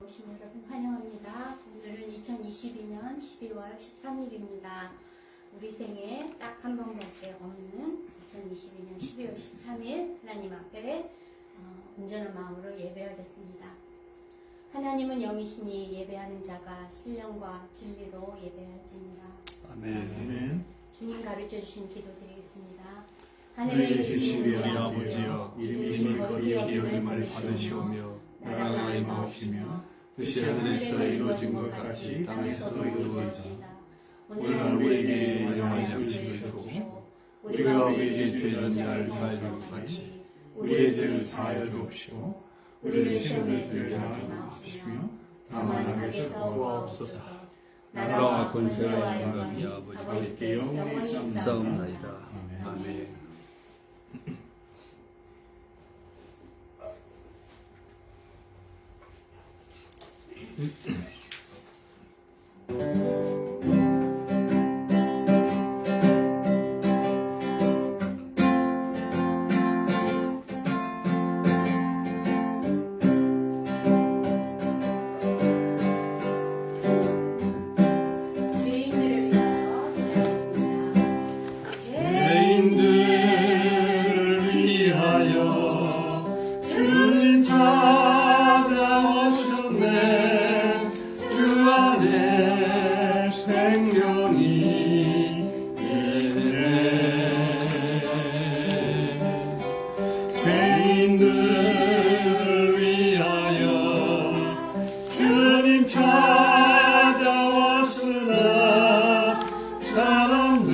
오신 여러분 환영합니다. 오늘은 2022년 12월 13일입니다. 우리 생에 딱 한 번밖에 없는 2022년 12월 13일 하나님 앞에 온전한 마음으로 예배하겠습니다. 하나님은 영이시니 예배하는 자가 신령과 진리로 예배할지니라. 아멘. 주님 가르쳐 주신 기도 드리겠습니다. 하늘에 계신 우리 아버지여, 이름이 거룩히 여김을 받으시오며 나라가 임하옵시며 뜻이 하늘에서 이루어진 것 같이 땅에서도 이루어지이다. 오늘 우리에게 일용할 양식을 주옵시고 우리가 우리에게 죄진 자를 사하여 줄 것 같이 우리의 죄를 사하여 주옵시고 우리를 시험에 들게 하지 마옵시며 다만 악에서 구하옵소서. 나라와 권세와 영광이 아버지께 영원히 있사옵나이다. 아멘. 죄인들을 위하여 주님 찾아왔으나 사람들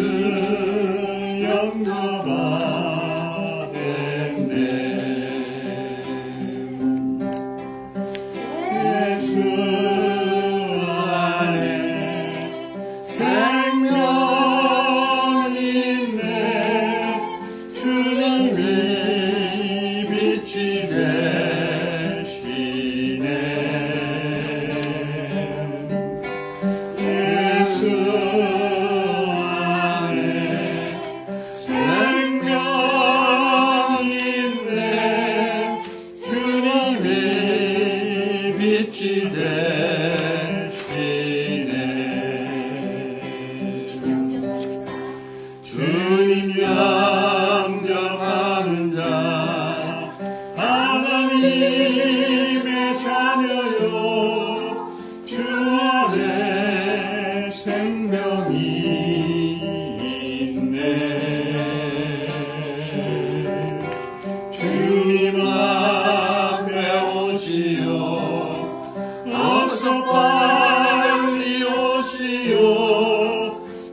영접하겠네. 예수 안에 생명이 있네. 주님이 빛이 되시네. 예수 안에 생명이 있네. 주님이 빛이 되시네. 주님 영접하는 자 하나님의 자녀요 주 안에 생명이 있네. 주님 앞에 오시오 어서 빨리 오시오.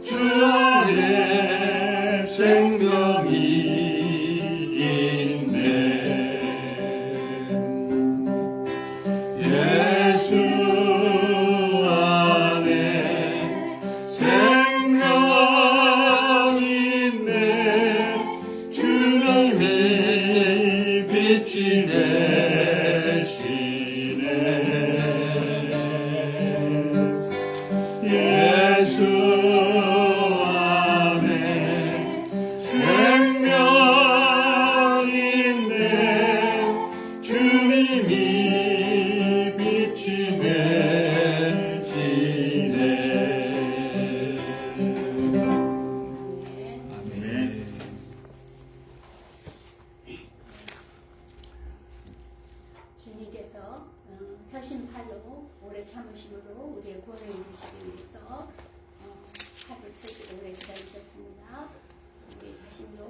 주 안에 생명이 있네. 예수 안에 생명이 있네. 주님이 빛이 되시네. 예수 안에 생명이 있네. 주님이 빛이 되시네. 아멘. 주님께서 표심팔로 오래 참으심으로 우리의 구원을 이루시기 위해서 팔을 쓰시고 오래 기다리셨습니다. 우리 자신도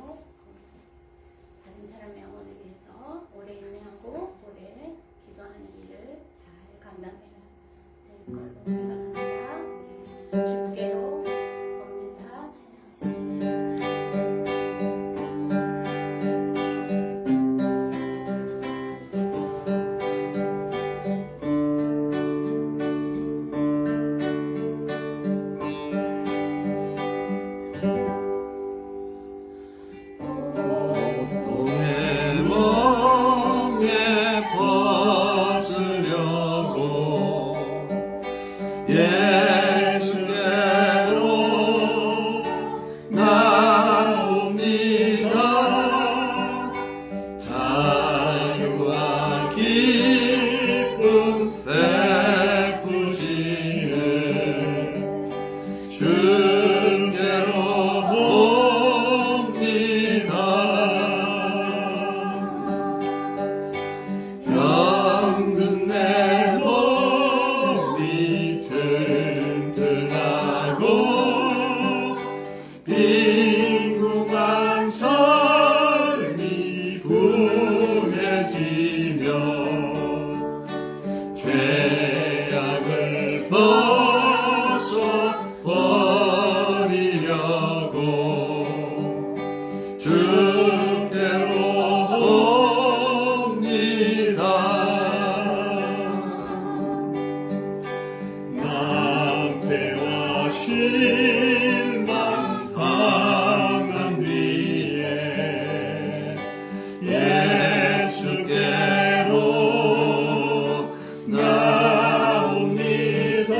다른 사람의 영혼을 위해서 오래 인내하고 오래 기도하는 일을 잘 감당해야 될 걸로 생각합니다. 우리 주께로 봅니다. 예수께로 나옵니다. 자유와 기쁨 죄악을 벗어버리려고 주께로 옵니다. 낭패와 실망 당한 뒤에 예수께로 나옵니다.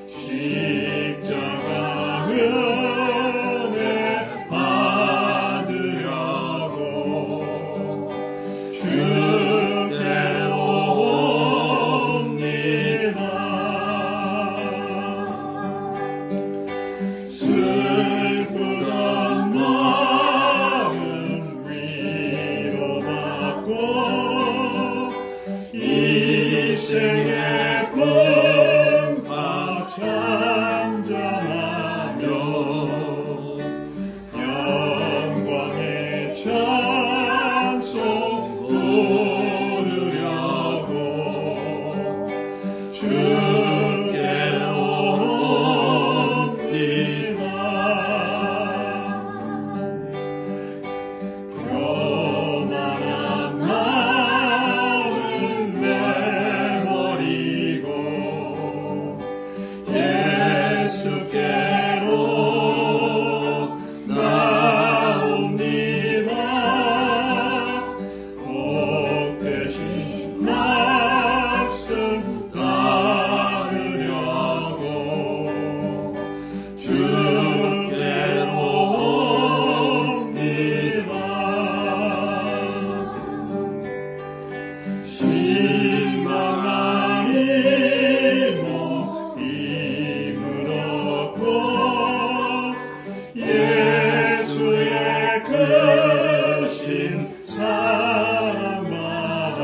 십자가 은혜 받으려고 주께로 옵니다. 슬프던 마음 위로받고 이 생의 풍파 찬양하며 영광의 찬송 부르려고 주께로 옵니다. 교만한 마음을 내버리고 예수께로 나옵니다. 복 대신 말씀 따르려고 주께로 옵니다. 실망한 이모 힘을 얻고 예수의 크신 사랑마다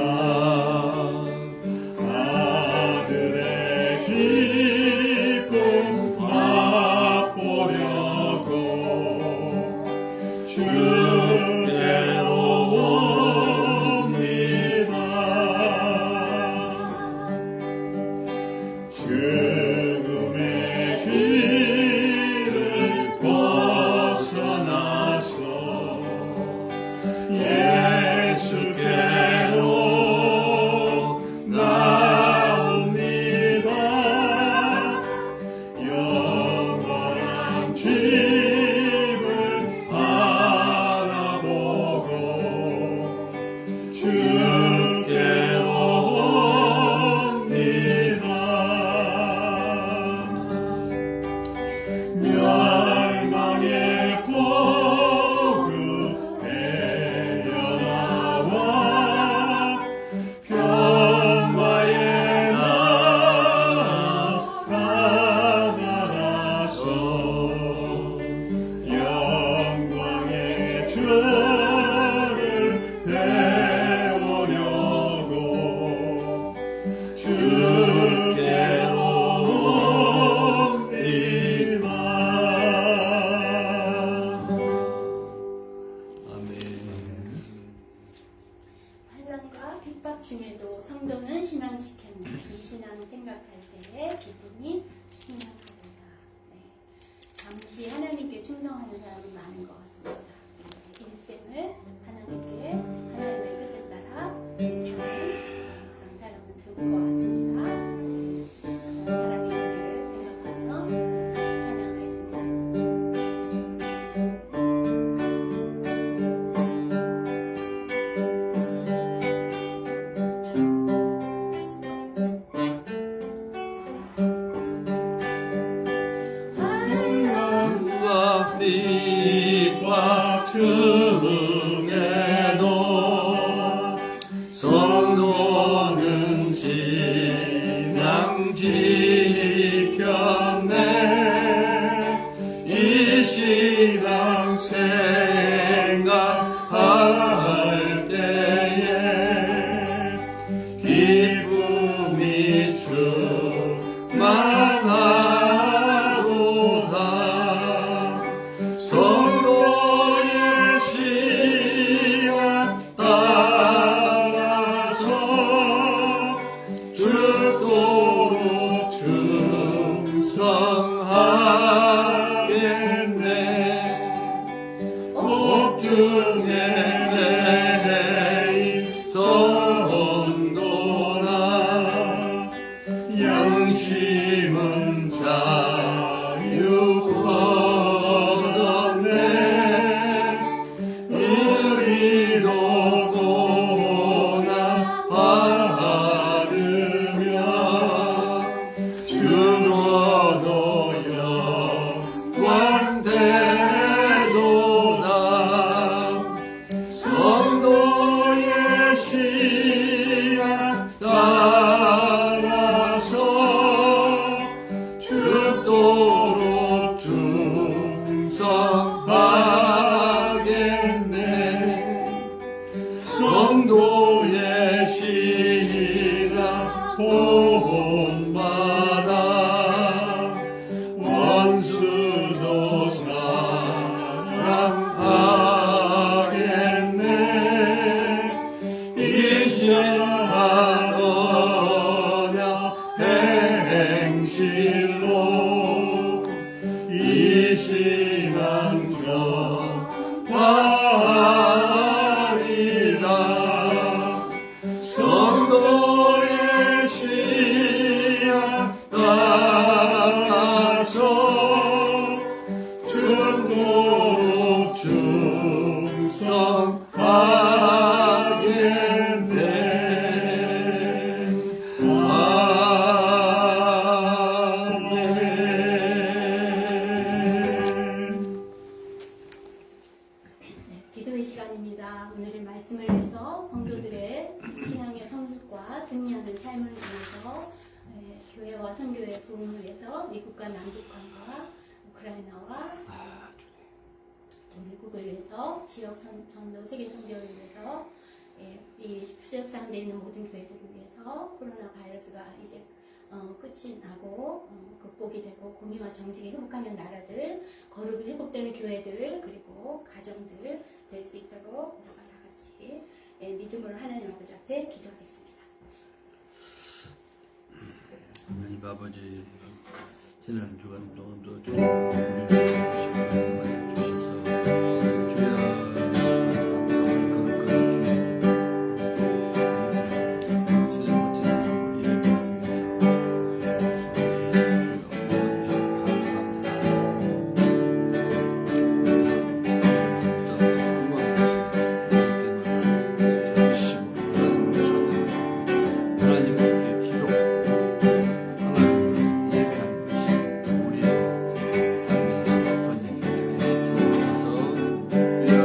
아들의 기쁨 맛보려고 주께로 옵니다. 죽음의 길을 벗어나서 예수께로 나옵니다. 영원한 집을 바라보고 주께로 옵니다. 멸망의 폭우 헤어나와 평화의 나라 다다라서 영광의 주를 배우려고 주께로 옵니다. 아멘. 환난과 핍박 중에도 성도는 신앙 지켰네. 이 신앙 생각할 때에 기쁨이 충만하리라. 네. 잠시 하나님께 충성하는 사람이 많은 것 같습니다. 일생을 하나님께 하나님의 뜻을 따라 사는 그런 사람은 드문 것 같습니다. 그런 사람이 되기를 생각하며 찬양하겠습니다. 풍랑과 빛과 중에도 성도는 신앙 지켰네. 이 신앙 생각할 때에 기쁨이 충만하도다. 성도의 신앙 따라서 본받아 원수도 사랑하겠네. 이 신한 언약 행실로 이 신앙 전하리라. 성도의 신앙 따라서 죽도록 충성하겠네. 아멘. 기도의 시간입니다. 오늘의 말씀을 위해서 성도들의 신앙의 성숙과 승리하는 삶을 위해서 교회와 선교의 부흥을 위해서 미국과 남북한과 우크라이나와 또 미국을 위해서 지역 전도 세계 선교를 위해서 이 실상되어 있는 모든 교회들을 위해서 코로나 바이러스가 이제 끝이 나고 극복이 되고 공의와 정직이 회복하는 나라들, 거룩이 회복되는 교회들, 그리고 가정들 될 수 있도록 우리가 다 같이 믿음으로 하나님 아버지 앞에 기도하겠습니다. 하나님 아버지, 지난 한 주간 동안도 주님이 우리를 도와주시고 주셔서 주여 감사합니다. 오늘 거룩한 주님 당신의 멋진 삶을 예배하기 위해서 주여 감사합니다. 하나님께 기도 예배하는 것이 우리의 삶의 어떤 일이 되게 주옵소서. 주여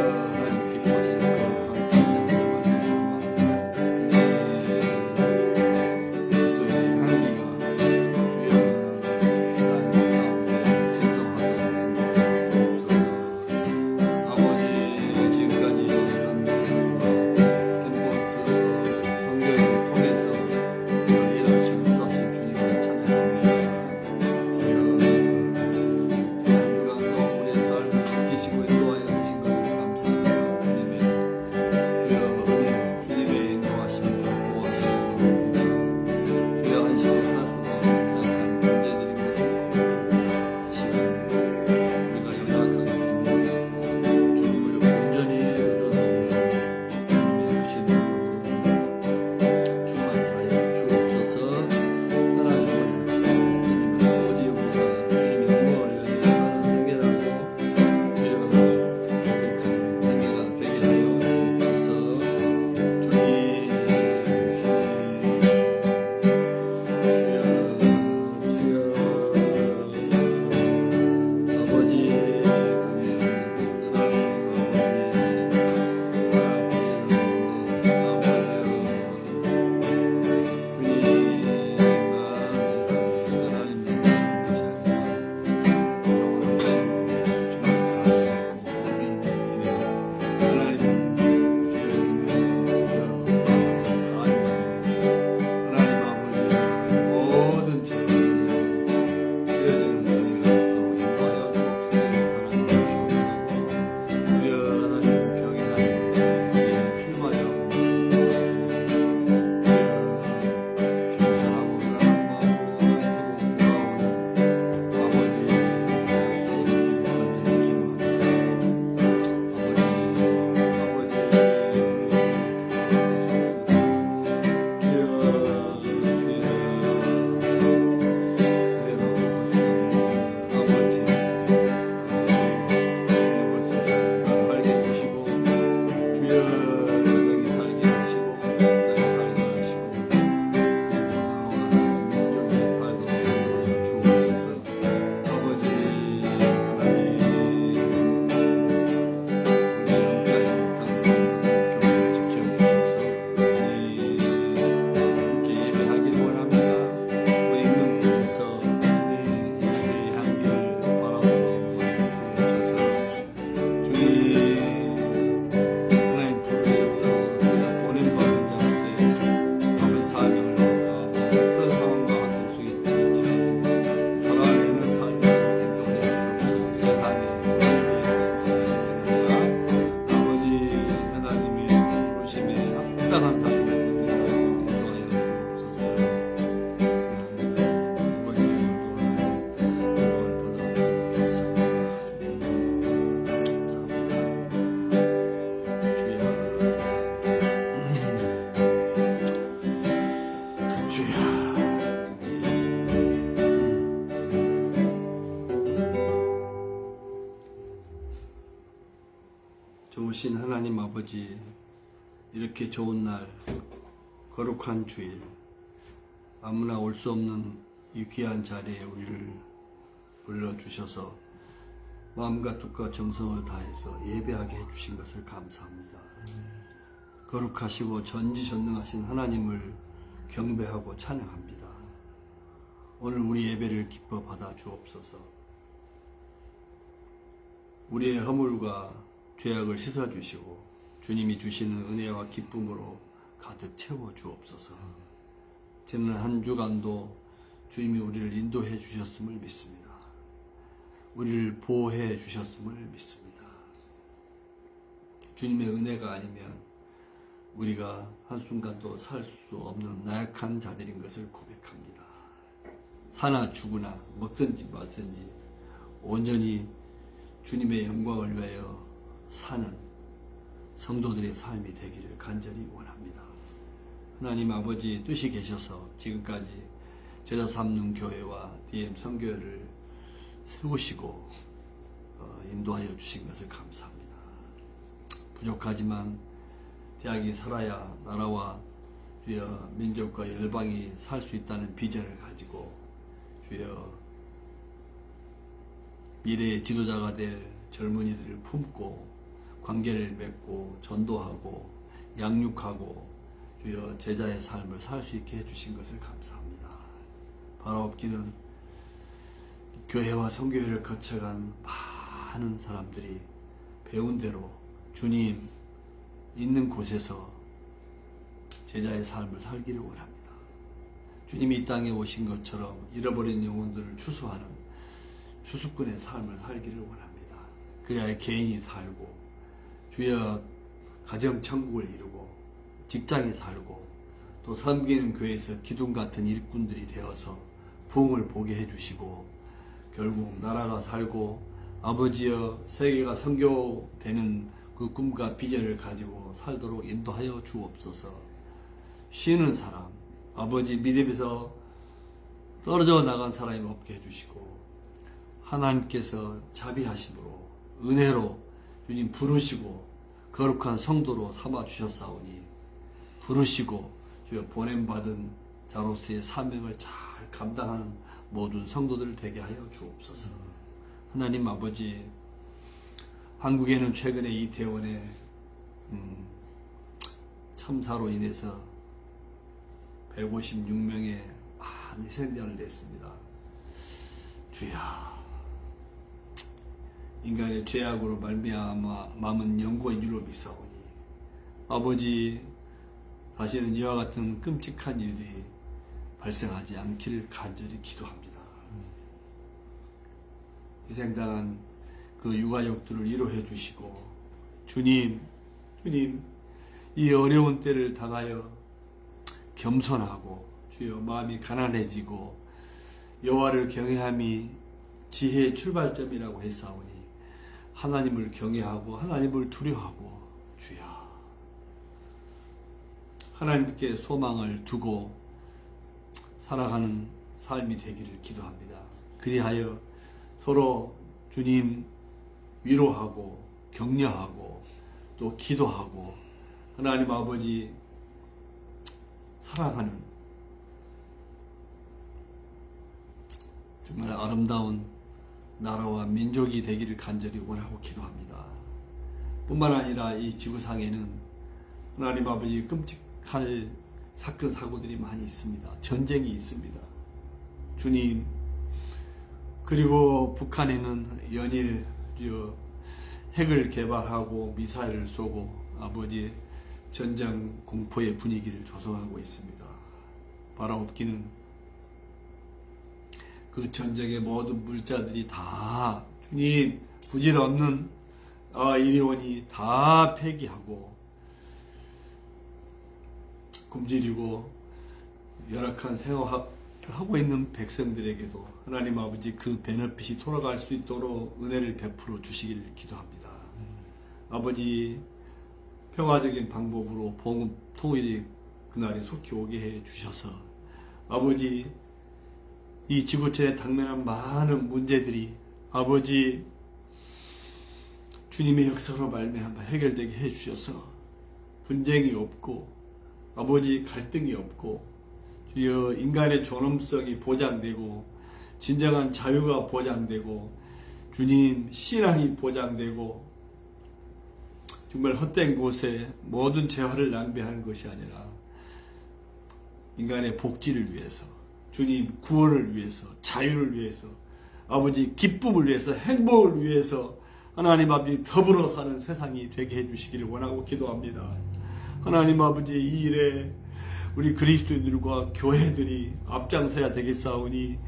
주신 하나님 아버지, 이렇게 좋은 날, 거룩한 주일, 아무나 올 수 없는 이 귀한 자리에 우리를 불러주셔서 마음과 뜻과 정성을 다해서 예배하게 해주신 것을 감사합니다. 거룩하시고 전지전능하신 하나님을 경배하고 찬양합니다. 오늘 우리 예배를 기뻐 받아 주옵소서. 우리의 허물과 죄악을 씻어 주시고 주님이 주시는 은혜와 기쁨으로 가득 채워 주옵소서. 지난 한 주간도 주님이 우리를 인도해 주셨음을 믿습니다. 우리를 보호해 주셨음을 믿습니다. 주님의 은혜가 아니면 우리가 한순간도 살 수 없는 나약한 자들인 것을 고백합니다. 사나 죽으나 먹든지 마든지 온전히 주님의 영광을 위하여 사는 성도들의 삶이 되기를 간절히 원합니다. 하나님 아버지 뜻이 계셔서 지금까지 제자 삼는 교회와 DM 선교회를 세우시고 인도하여 주신 것을 감사합니다. 부족하지만 대학이 살아야 나라와 주여 민족과 열방이 살 수 있다는 비전을 가지고 주여 미래의 지도자가 될 젊은이들을 품고 관계를 맺고 전도하고 양육하고 주여 제자의 삶을 살 수 있게 해주신 것을 감사합니다. 바라옵기는 교회와 선교회를 거쳐간 많은 사람들이 배운 대로 주님 있는 곳에서 제자의 삶을 살기를 원합니다. 주님이 이 땅에 오신 것처럼 잃어버린 영혼들을 추수하는 추수꾼의 삶을 살기를 원합니다. 그래야 개인이 살고 주여 가정 천국을 이루고 직장에 살고 또 섬기는 교회에서 기둥 같은 일꾼들이 되어서 부흥을 보게 해주시고 결국 나라가 살고 아버지여 세계가 선교되는 그 꿈과 비전을 가지고 살도록 인도하여 주옵소서. 쉬는 사람, 아버지 믿음에서 떨어져 나간 사람이 없게 해주시고 하나님께서 자비하심으로 은혜로 주님 부르시고 거룩한 성도로 삼아 주셨사오니 부르시고 주여 보냄받은 자로서의 사명을 잘 감당하는 모든 성도들 되게 하여 주옵소서. 하나님 아버지, 한국에는 최근에 이태원의 참사로 인해서 156명의 많은 희생자를 냈습니다. 주여, 인간의 죄악으로 말미암은 영구한 유로 미사오니 아버지, 다시는 이와 같은 끔찍한 일이 발생하지 않기를 간절히 기도합니다. 희생당한 그 유가족들을 위로해 주시고 주님 이 어려운 때를 당하여 겸손하고 주여 마음이 가난해지고 여호와를 경외함이 지혜의 출발점이라고 했사오니 하나님을 경외하고 하나님을 두려워하고 주여 하나님께 소망을 두고 살아가는 삶이 되기를 기도합니다. 그리하여 서로 주님 위로하고 격려하고 또 기도하고 하나님 아버지 사랑하는 정말 아름다운 나라와 민족이 되기를 간절히 원하고 기도합니다. 뿐만 아니라 이 지구상에는 하나님 아버지 끔찍할 사건 사고들이 많이 있습니다. 전쟁이 있습니다. 주님, 그리고 북한에는 연일 핵을 개발하고 미사일을 쏘고 아버지 전쟁 공포의 분위기를 조성하고 있습니다. 바라옵기는 그 전쟁의 모든 물자들이 다 주님 부질없는 일원이 다 폐기하고 굶주리고 열악한 생활을 하고 있는 백성들에게도 하나님 아버지 그 베네핏이 돌아갈 수 있도록 은혜를 베풀어 주시기를 기도합니다. 아버지 평화적인 방법으로 복음 통일이 그날이 속히 오게 해 주셔서 아버지 이 지구촌에 당면한 많은 문제들이 아버지 주님의 역사로 말미암아 해결되게 해주셔서 분쟁이 없고 아버지 갈등이 없고 주여 인간의 존엄성이 보장되고 진정한 자유가 보장되고 주님 신앙이 보장되고 정말 헛된 곳에 모든 재화를 낭비하는 것이 아니라 인간의 복지를 위해서 주님 구원을 위해서 자유를 위해서 아버지 기쁨을 위해서 행복을 위해서 하나님 아버지 더불어 사는 세상이 되게 해주시기를 원하고 기도합니다. 하나님 아버지 이 일에 우리 그리스도인들과 교회들이 앞장서야 되겠사오니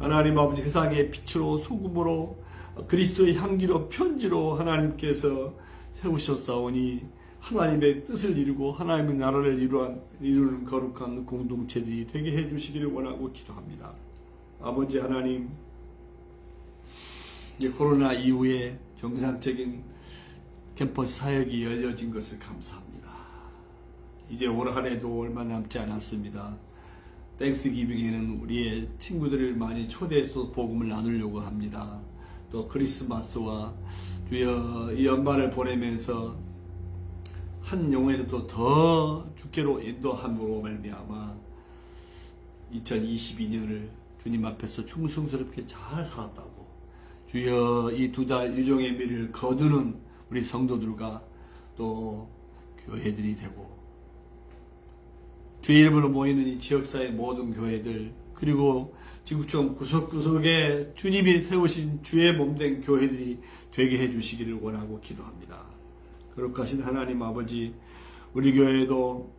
하나님 아버지 세상의 빛으로 소금으로 그리스도의 향기로 편지로 하나님께서 세우셨사오니 하나님의 뜻을 이루고 하나님의 나라를 이루는 거룩한 공동체들이 되게 해주시기를 원하고 기도합니다. 아버지 하나님, 이제 코로나 이후에 정상적인 캠퍼스 사역이 열려진 것을 감사합니다. 이제 올 한 해도 얼마 남지 않았습니다. 땡스기빙에는 우리의 친구들을 많이 초대해서 복음을 나누려고 합니다. 또 크리스마스와 주여 이 연말을 보내면서 한 영혼이라도 더 주께로 인도함으로 말미암아 2022년을 주님 앞에서 충성스럽게 잘 살았다고 주여 이 두 달 유종의 미를 거두는 우리 성도들과 또 교회들이 되고 주의 이름으로 모이는 이 지역사회 모든 교회들 그리고 지구촌 구석구석에 주님이 세우신 주의 몸된 교회들이 되게 해주시기를 원하고 기도합니다. 거룩하신 하나님 아버지, 우리 교회에도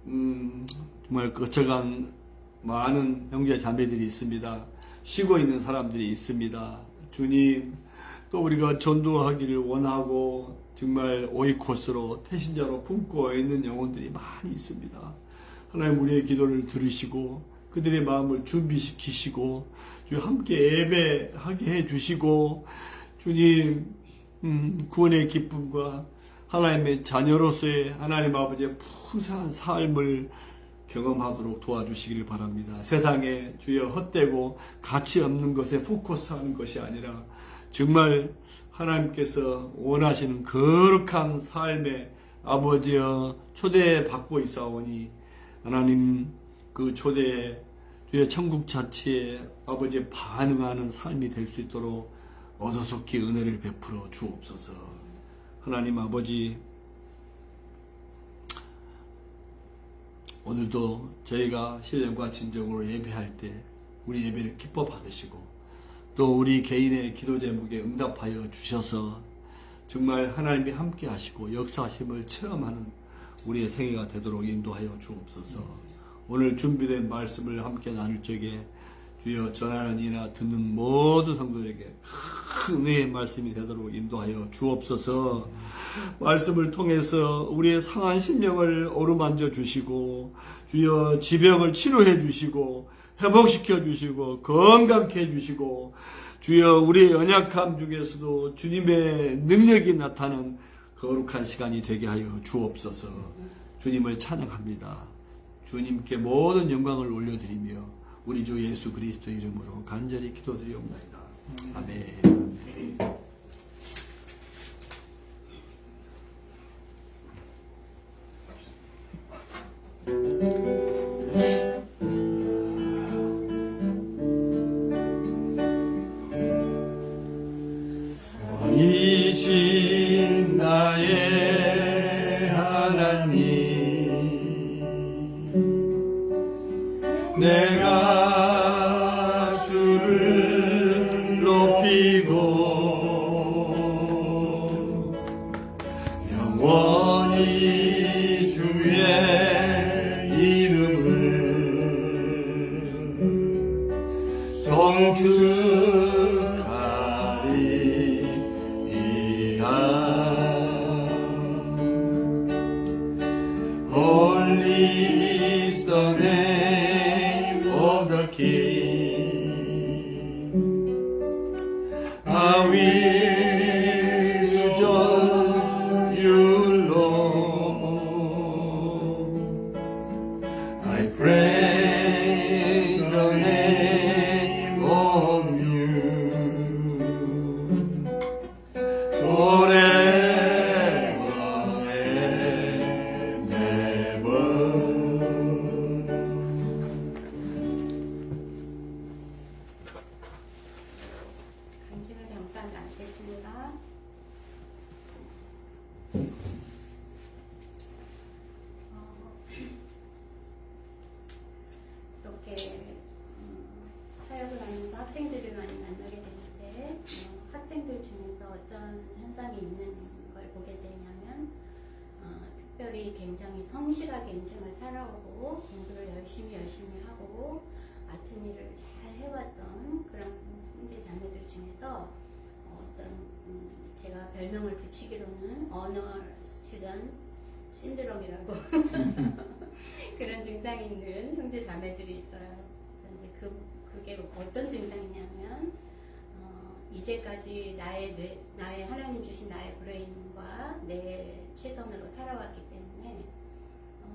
정말 거쳐간 많은 형제 자매들이 있습니다. 쉬고 있는 사람들이 있습니다. 주님, 또 우리가 전도하기를 원하고 정말 오이코스로 태신자로 품고 있는 영혼들이 많이 있습니다. 하나님 우리의 기도를 들으시고 그들의 마음을 준비시키시고 주 함께 예배하게 해주시고 주님 구원의 기쁨과 하나님의 자녀로서의 하나님 아버지의 풍성한 삶을 경험하도록 도와주시기를 바랍니다. 세상에 주여 헛되고 가치 없는 것에 포커스하는 것이 아니라 정말 하나님께서 원하시는 거룩한 삶에 아버지여 초대받고 있사오니 하나님 그 초대에 주의 천국 자치에 아버지의 반응하는 삶이 될 수 있도록 어서속히 은혜를 베풀어 주옵소서. 하나님 아버지, 오늘도 저희가 신령과 진정으로 예배할 때 우리 예배를 기뻐 받으시고 또 우리 개인의 기도 제목에 응답하여 주셔서 정말 하나님이 함께 하시고 역사하심을 체험하는 우리의 생애가 되도록 인도하여 주옵소서. 오늘 준비된 말씀을 함께 나눌 적에 주여 전하는 이나 듣는 모든 성도들에게 큰 은혜의 말씀이 되도록 인도하여 주옵소서. 말씀을 통해서 우리의 상한 심령을 어루만져 주시고 주여 지병을 치료해 주시고 회복시켜 주시고 건강케 해 주시고 주여 우리의 연약함 중에서도 주님의 능력이 나타나는 거룩한 시간이 되게 하여 주옵소서. 주님을 찬양합니다. 주님께 모든 영광을 올려드리며 우리 주 예수 그리스도 이름으로 간절히 기도드리옵나이다. 아멘. 왕이신 나의 하나님, 내가 주를 높이고 영원히 주의 이름을 송축하리이다. Holy is the name of the King. I will adore you, Lord. I praise the name of you forever. 학생들을 많이 만나게 되는데 학생들 중에서 어떤 현상이 있는 걸 보게 되냐면 특별히 굉장히 성실하게 인생을 살아오고 공부를 열심히 하고 맡은 일을 잘 해왔던 그런 형제 자매들 중에서 어떤 제가 별명을 붙이기로는 언어 스튜던트 신드롬이라고 그런 증상이 있는 형제 자매들이 있어요. 그래서 그게 어떤 증상이냐면 이제까지 나의 하나님 주신 나의 브레인과 내 최선으로 살아왔기 때문에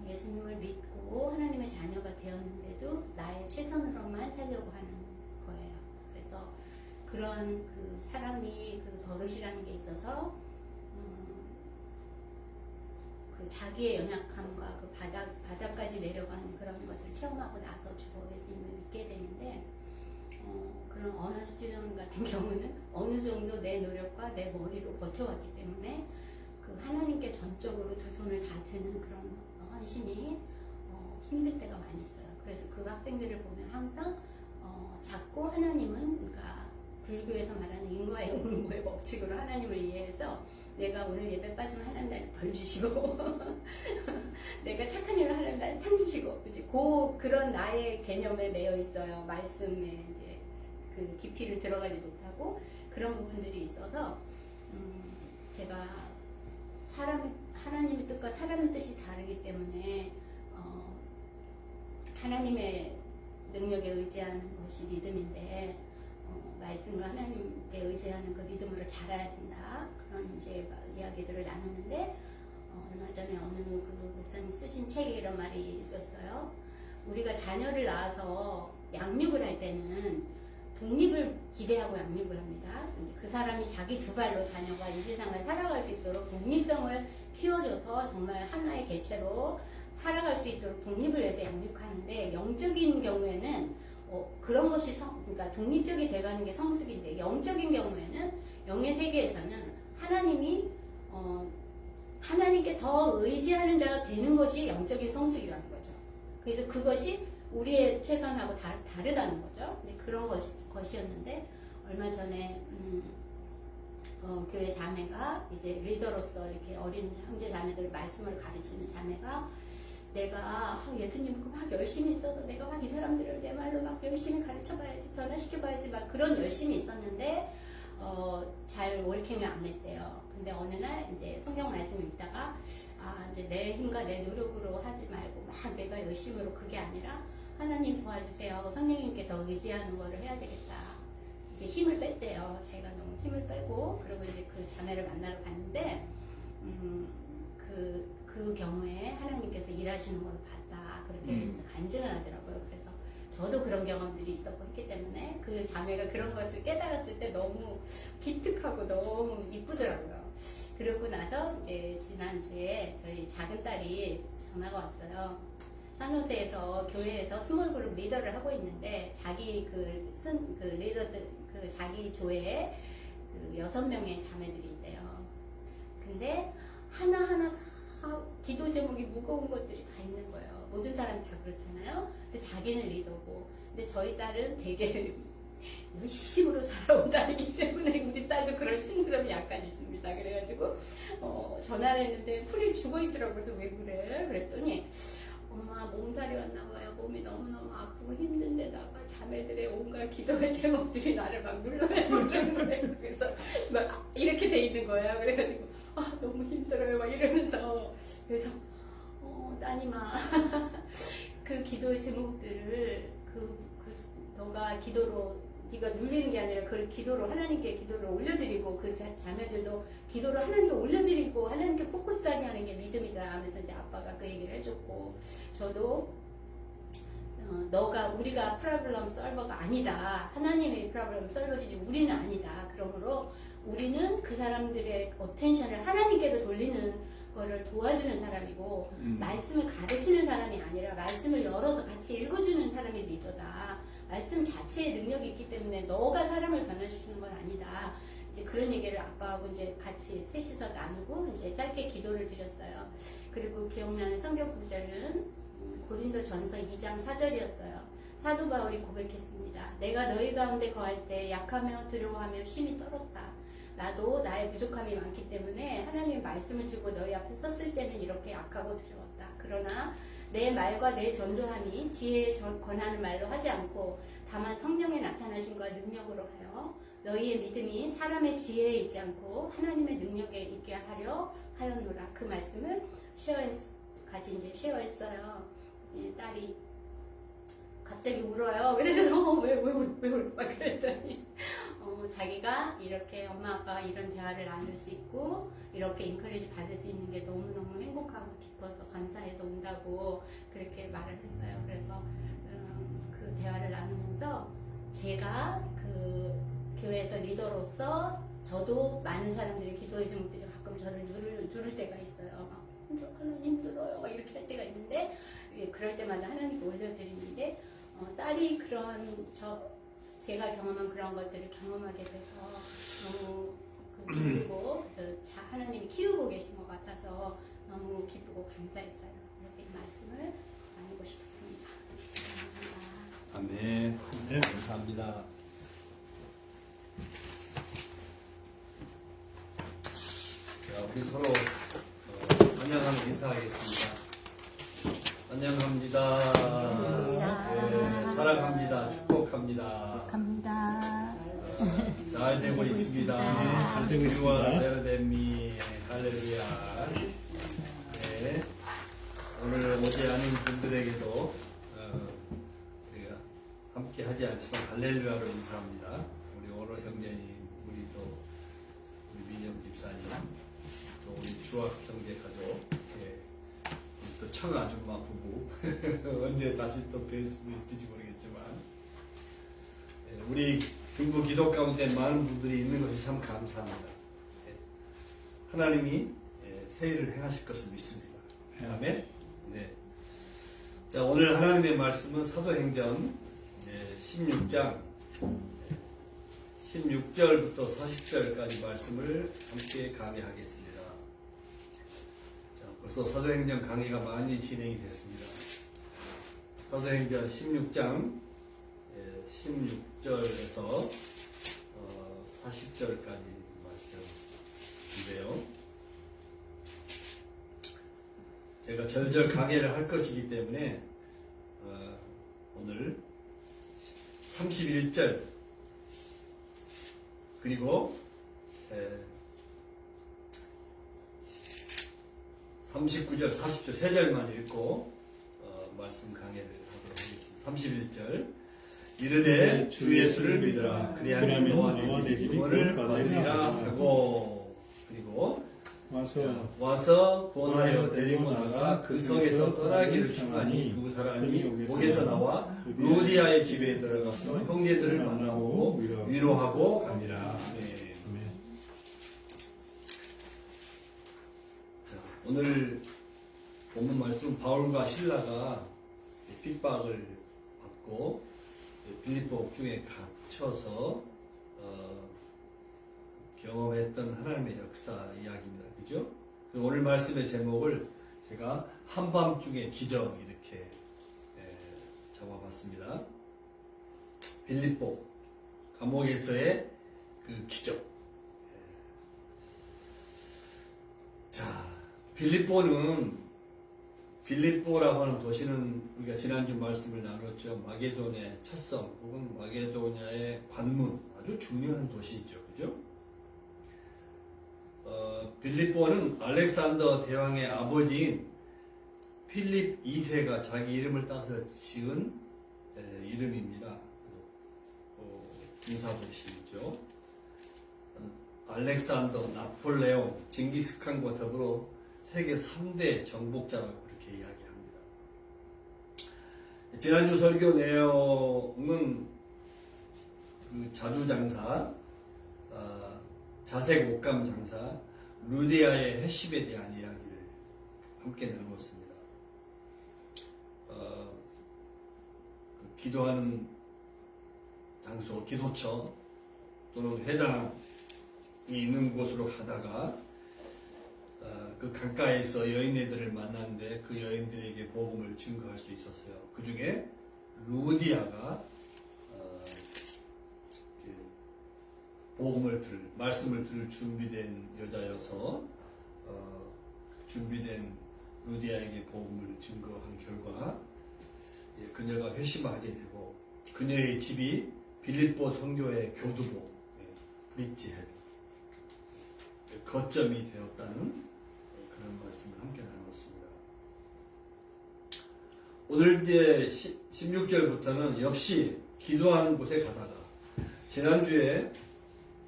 예수님을 믿고 하나님의 자녀가 되었는데도 나의 최선으로만 살려고 하는 거예요. 그래서 그런 그 사람이 그 버릇이라는 게 있어서 그 자기의 연약함과 그 바닥까지 내려가는 그런 것을 체험하고 나서 주로 예수님을 믿게 되는데 그런 언어 스튜던 같은 경우는 어느 정도 내 노력과 내 머리로 버텨왔기 때문에 그 하나님께 전적으로 두 손을 다 드는 그런 헌신이 힘들 때가 많이 있어요. 그래서 그 학생들을 보면 항상 자꾸 하나님은 그러니까 불교에서 말하는 인과응보의 법칙으로 하나님을 이해해서 내가 오늘 예배 빠지면 하나님 나를 벌 주시고 내가 착한 일을 하려면 나를 상 주시고 그런 나의 개념에 매여 있어요. 말씀에 이제 그 깊이를 들어가지 못하고 그런 부분들이 있어서 제가 하나님의 뜻과 사람의 뜻이 다르기 때문에 하나님의 능력에 의지하는 것이 믿음인데 말씀과 하나님께 의지하는 그 믿음으로 자라야 된다. 그런 이제 이야기들을 나누는데 얼마 전에 어느 그 목사님 쓰신 책에 이런 말이 있었어요. 우리가 자녀를 낳아서 양육을 할 때는 독립을 기대하고 양육을 합니다. 그 사람이 자기 두 발로 자녀가 이 세상을 살아갈 수 있도록 독립성을 키워줘서 정말 하나의 개체로 살아갈 수 있도록 독립을 해서 양육하는데 영적인 경우에는 그런 것이 그러니까 독립적이 돼가는 게 성숙인데 영적인 경우에는 영의 세계에서는 하나님이 하나님께 더 의지하는 자가 되는 것이 영적인 성숙이라는 거죠. 그래서 그것이 우리의 최선하고 다르다는 거죠. 그런 것이었는데 얼마 전에 교회 자매가 이제 리더로서 이렇게 어린 형제 자매들 말씀을 가르치는 자매가 내가 예수님을 막 열심히 있어서 내가 막 이 사람들을 내 말로 막 열심히 가르쳐봐야지 변화시켜봐야지 막 그런 열심히 있었는데 잘 월킹을 안 했대요. 근데 어느 날 이제 성경 말씀을 읽다가 이제 내 힘과 내 노력으로 하지 말고 막 내가 열심으로 그게 아니라 하나님 도와주세요. 성령님께 더 의지하는 거를 해야 되겠다. 이제 힘을 뺐대요. 자기가 너무 힘을 빼고 그리고 이제 그 자매를 만나러 갔는데 그 경우에 하나님께서 일하시는 걸 봤다. 그렇게 간증을 하더라고요. 그래서 저도 그런 경험들이 있었고 했기 때문에 그 자매가 그런 것을 깨달았을 때 너무 기특하고 너무 이쁘더라고요. 그러고 나서 이제 지난주에 저희 작은 딸이 전화가 왔어요. 산호세에서 교회에서 스몰 그룹 리더를 하고 있는데 자기 그 리더들 그 자기 조에 그 6명의 자매들이 있대요. 근데 하나하나 기도 제목이 무거운 것들이 다 있는 거예요. 모든 사람이 다 그렇잖아요. 근데 자기는 리더고. 근데 저희 딸은 되게 열심으로 살아온 딸이기 때문에 우리 딸도 그런 신드롬이 약간 있습니다. 그래가지고 전화를 했는데 풀이 죽어있더라고요. 그래서 왜 그래? 그랬더니 엄마 몸살이 왔나 봐요. 몸이 너무너무 아프고 힘든데다가 자매들의 온갖 기도의 제목들이 나를 막 눌러내는 거예요. 그래서 막 이렇게 돼 있는 거예요. 그래가지고 너무 힘들어요. 막 이러면서 그래서 따님아 그 기도의 제목들을 너가 기도로 네가 눌리는 게 아니라 그 기도로 하나님께 기도를 올려드리고 그 자매들도 기도를 하나님께 올려드리고 하나님께 포커스하게 하는 게 믿음이다 하면서 이제 아빠가 그 얘기를 해줬고 저도 우리가 프로블럼 솔버가 아니다. 하나님의 프로블럼 솔버이지 우리는 아니다. 그러므로 우리는 그 사람들의 어텐션을 하나님께도 돌리는 거를 도와주는 사람이고 말씀을 가르치는 사람이 아니라 말씀을 열어서 같이 읽어주는 사람이 리더다. 말씀 자체에 능력이 있기 때문에 너가 사람을 변화시키는 건 아니다. 이제 그런 얘기를 아빠하고 이제 같이 셋이서 나누고 이제 짧게 기도를 드렸어요. 그리고 기억나는 성경 구절은 고린도전서 2장 4절이었어요. 사도 바울이 고백했습니다. 내가 너희 가운데 거할 때 약하며 두려워하며 심히 떨었다. 나도 나의 부족함이 많기 때문에 하나님의 말씀을 들고 너희 앞에 섰을 때는 이렇게 약하고 두려웠다. 그러나 내 말과 내 전도함이 지혜에 권하는 말로 하지 않고 다만 성령의 나타나심과 능력으로 하여 너희의 믿음이 사람의 지혜에 있지 않고 하나님의 능력에 있게 하려 하였노라. 그 말씀을 쉐어했어요. 딸이 갑자기 울어요. 그래서 왜 울어? 막 그랬더니 자기가 이렇게 엄마 아빠가 이런 대화를 나눌 수 있고 이렇게 인커리지 받을 수 있는 게 너무너무 행복하고 기뻐서 감사해서 온다고 그렇게 말을 했어요. 그래서 그 대화를 나누면서 제가 그 교회에서 리더로서 저도 많은 사람들이 기도해주는 분들이 가끔 저를 누를 때가 있어요. 막 하나님 힘들어요. 막 이렇게 할 때가 있는데 그럴 때마다 하나님께 올려드리는데 딸이 제가 경험한 그런 것들을 경험하게 돼서 너무 기쁘고 하나님이 키우고 계신 것 같아서 너무 기쁘고 감사했어요. 그래서 이 말씀을 나누고 싶었습니다. 감사합니다. 아멘. 네. 감사합니다. 자, 우리 서로 안녕하는 인사하겠습니다. 안녕합니다. 네, 사랑합니다. 축복합니다. 감사합니다. 잘 되고 있습니다. 네, 잘 되고 있습니다. 데미 할렐루야. 네, 오늘 오지 않은 분들에게도 우리가 함께 하지 않지만 할렐루야로 인사합니다. 우리 오로 형제님, 우리 민영 집사님, 또 우리 주학 형제 가족, 또 청아줌마 부부 언제 다시 또 뵐 수도 있을지 모르겠지만 우리 중부 기독 가운데 많은 분들이 있는 것이 참 감사합니다. 하나님이 새 일을 행하실 것을 믿습니다. 아멘. 네. 자, 오늘 하나님의 말씀은 사도행전 16장 16절부터 40절까지 말씀을 함께 강의하겠습니다. 벌써 사도행전 강의가 많이 진행이 됐습니다. 사도행전 16장 16절에서 40절까지 말씀인데요. 제가 절절 강의를 할 것이기 때문에 오늘 31절 그리고 39절, 40절 세 절만 읽고 말씀 강해를 하도록 하겠습니다. 31절 이르되 주 예수를 믿으라 그리하면 너와 내 집이 구원을 받으리라 하고 그리고 와서 구원하여 데리고 나가 그 성에서 떠나기를 청하니 두 사람이 옥에서 나와 루디아의 집에 들어가서 형제들을 만나고 위로하고 가니라. 네. 오늘 본문 말씀은 바울과 실라가 핍박을 받고 빌립보 옥중에 갇혀서 경험했던 하나님의 역사 이야기입니다. 그죠? 오늘 말씀의 제목을 제가 한밤중의 기적 이렇게 잡아봤습니다. 빌립보 감옥에서의 그 기적. 자, 빌립보라고 하는 도시는 우리가 지난주 말씀을 나눴죠. 마게도냐의 첫성 혹은 마게도냐의 관문, 아주 중요한 도시죠. 그죠? 빌립보는 알렉산더 대왕의 아버지인 필립 2세가 자기 이름을 따서 지은 이름입니다. 군사도시이죠. 알렉산더, 나폴레옹, 징기스칸과 더불어 세계 3대 정복자라고 그렇게 이야기합니다. 지난주 설교 내용은 그 자주장사, 자색 옷감 장사, 루디아의 해십에 대한 이야기를 함께 나누었습니다. 기도하는 장소, 기도처 또는 회당이 있는 곳으로 가다가 그 강가에서 여인네들을 만났는데 그 여인들에게 복음을 증거할 수 있었어요. 그 중에 루디아가 말씀을 들을 준비된 여자여서 준비된 루디아에게 복음을 증거한 결과 그녀가 회심하게 되고 그녀의 집이 빌립보 선교의 교두보 브릿지헤드 거점이 되었다는 그런 말씀을 함께 나눴습니다. 오늘 이제 16절부터는 역시 기도하는 곳에 가다가 지난주에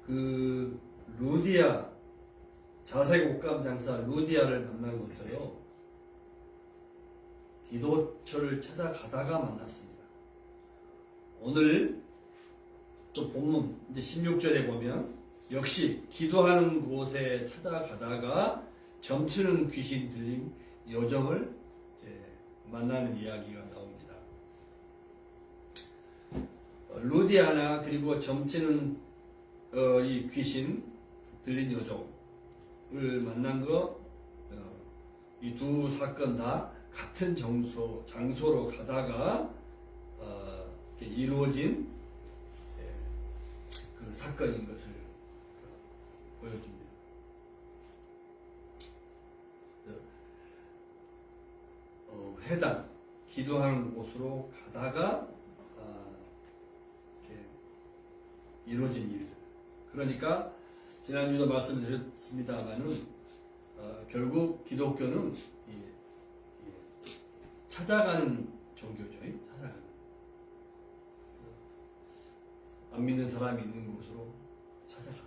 그 루디아 자색옷감 장사 루디아를 만난 것도요 기도처를 찾아가다가 만났습니다. 오늘 또 본문 이제 16절에 보면 역시 기도하는 곳에 찾아가다가 점치는 귀신 들린 여정을 이제 만나는 이야기가 나옵니다. 루디아나 그리고 점치는 이 귀신 들린 여종을 만난 거 이 두 사건 다 같은 장소로 가다가 이루어진 그 사건인 것을 보여줍니다. 회당, 기도하는 곳으로 가다가 이렇게 이루어진 일들. 그러니까 지난주도 말씀드렸습니다만은 결국 기독교는 찾아가는 종교죠. 찾아가는. 안 믿는 사람이 있는 곳으로 찾아가.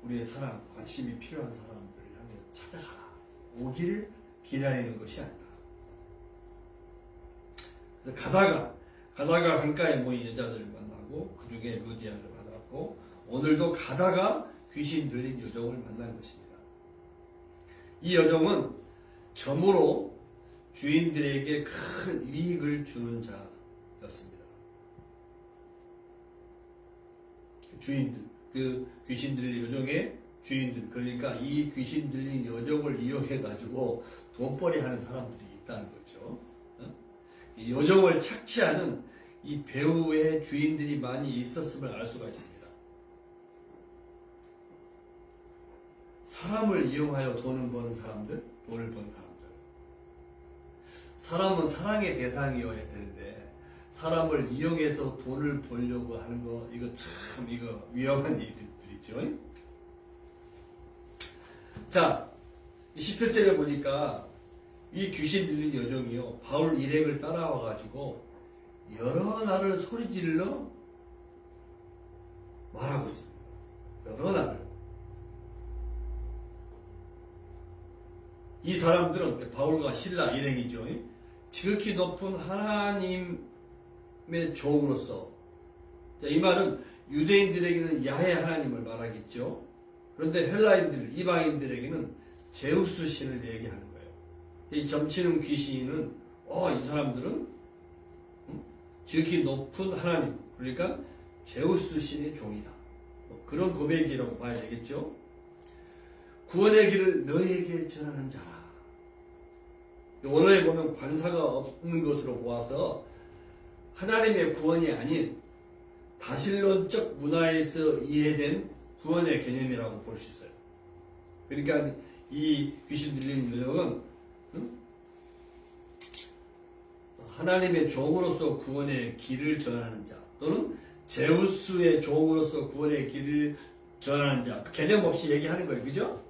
우리의 사랑, 관심이 필요한 사람들을 향해 찾아가. 오기를 기다리는 것이 아니다. 그래서 가다가 강가에 모인 여자들을 만나고 그 중에 루디아를 만났고 오늘도 가다가 귀신 들린 여종을 만난 것입니다. 이 여종은 점으로 주인들에게 큰 이익을 주는 자였습니다. 주인들, 그 귀신 들린 여종의 주인들, 그러니까 이 귀신 들린 여종을 이용해가지고 돈벌이 하는 사람들이 있다는 거죠. 이 여종을 착취하는 이 배우의 주인들이 많이 있었음을 알 수가 있습니다. 사람을 이용하여 돈을 버는 사람들. 사람은 사랑의 대상이어야 되는데 사람을 이용해서 돈을 벌려고 하는 거 이거 참 위험한 일들이죠. 자, 17절에 보니까 이 귀신 들린 여종이요 바울 일행을 따라와 가지고 여러 날을 소리질러 말하고 있습니다. 여러 날을. 이 사람들은 바울과 실라 일행이죠. 지극히 높은 하나님의 종으로서, 이 말은 유대인들에게는 야훼 하나님을 말하겠죠. 그런데 헬라인들, 이방인들에게는 제우스 신을 얘기하는 거예요. 이 점치는 귀신은 이 사람들은 지극히 높은 하나님, 그러니까 제우스 신의 종이다. 그런 고백이라고 봐야 되겠죠. 구원의 길을 너희에게 전하는 자라. 원어에 보면 관사가 없는 것으로 보아서 하나님의 구원이 아닌 다신론적 문화에서 이해된 구원의 개념이라고 볼 수 있어요. 그러니까 이 귀신 들리는 여정은 하나님의 종으로서 구원의 길을 전하는 자 또는 제우스의 종으로서 구원의 길을 전하는 자 개념 없이 얘기하는 거예요. 그죠?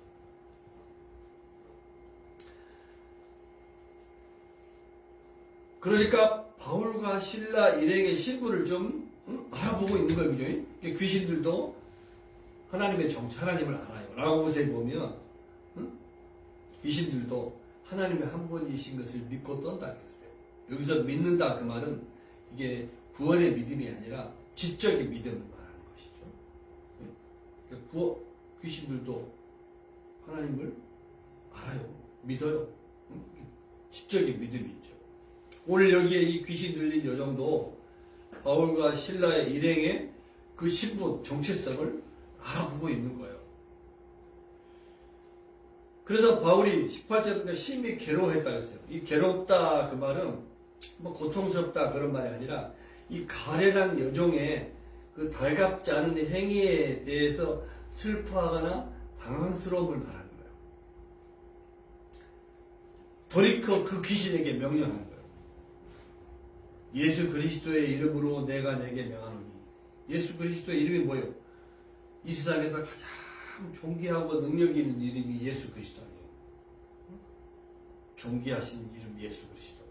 그러니까 바울과 실라 일행의 신분을 좀 알아보고 있는 거예요. 그죠? 귀신들도 하나님의 정체, 하나님을 알아요. 라고보세에 보면 귀신들도 하나님의 한 분이신 것을 믿고 떤다 그랬어요. 여기서 믿는다 그 말은 이게 구원의 믿음이 아니라 지적인 믿음을 말하는 것이죠. 귀신들도 하나님을 알아요. 믿어요. 지적인 믿음이 있죠. 오늘 여기에 이 귀신 들린 여정도 바울과 실라의 일행의 그 신분, 정체성을 알아보고 있는 거예요. 그래서 바울이 18절부터 심히 괴로워했다 그랬어요. 이 괴롭다 그 말은 고통스럽다 그런 말이 아니라 이 가련한 여종의 그 달갑지 않은 행위에 대해서 슬퍼하거나 당황스러움을 말하는 거예요. 돌이켜 그 귀신에게 명령하는 거예요. 예수 그리스도의 이름으로 내가 내게 명하노니. 예수 그리스도의 이름이 뭐예요? 이 세상에서 가장 존귀하고 능력 있는 이름이 예수 그리스도 아니에요. 존귀하신 이름 예수 그리스도.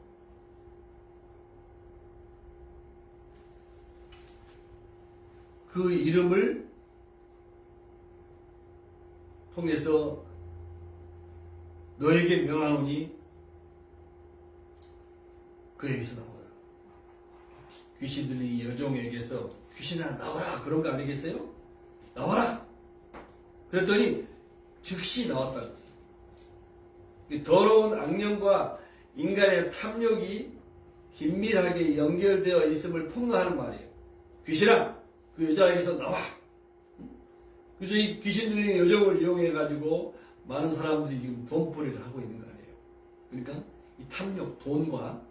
그 이름을 통해서 너에게 명하노니 그 얘기에서 나와요. 귀신들이 여종에게서 귀신아 나와라 그런 거 아니겠어요? 나와라. 그랬더니 즉시 나왔다는 거예요. 이 더러운 악령과 인간의 탐욕이 긴밀하게 연결되어 있음을 폭로하는 말이에요. 귀신아 그 여자에게서 나와. 그래서 이 귀신들이 여종을 이용해가지고 많은 사람들이 지금 돈벌이를 하고 있는 거 아니에요. 그러니까 이 탐욕, 돈과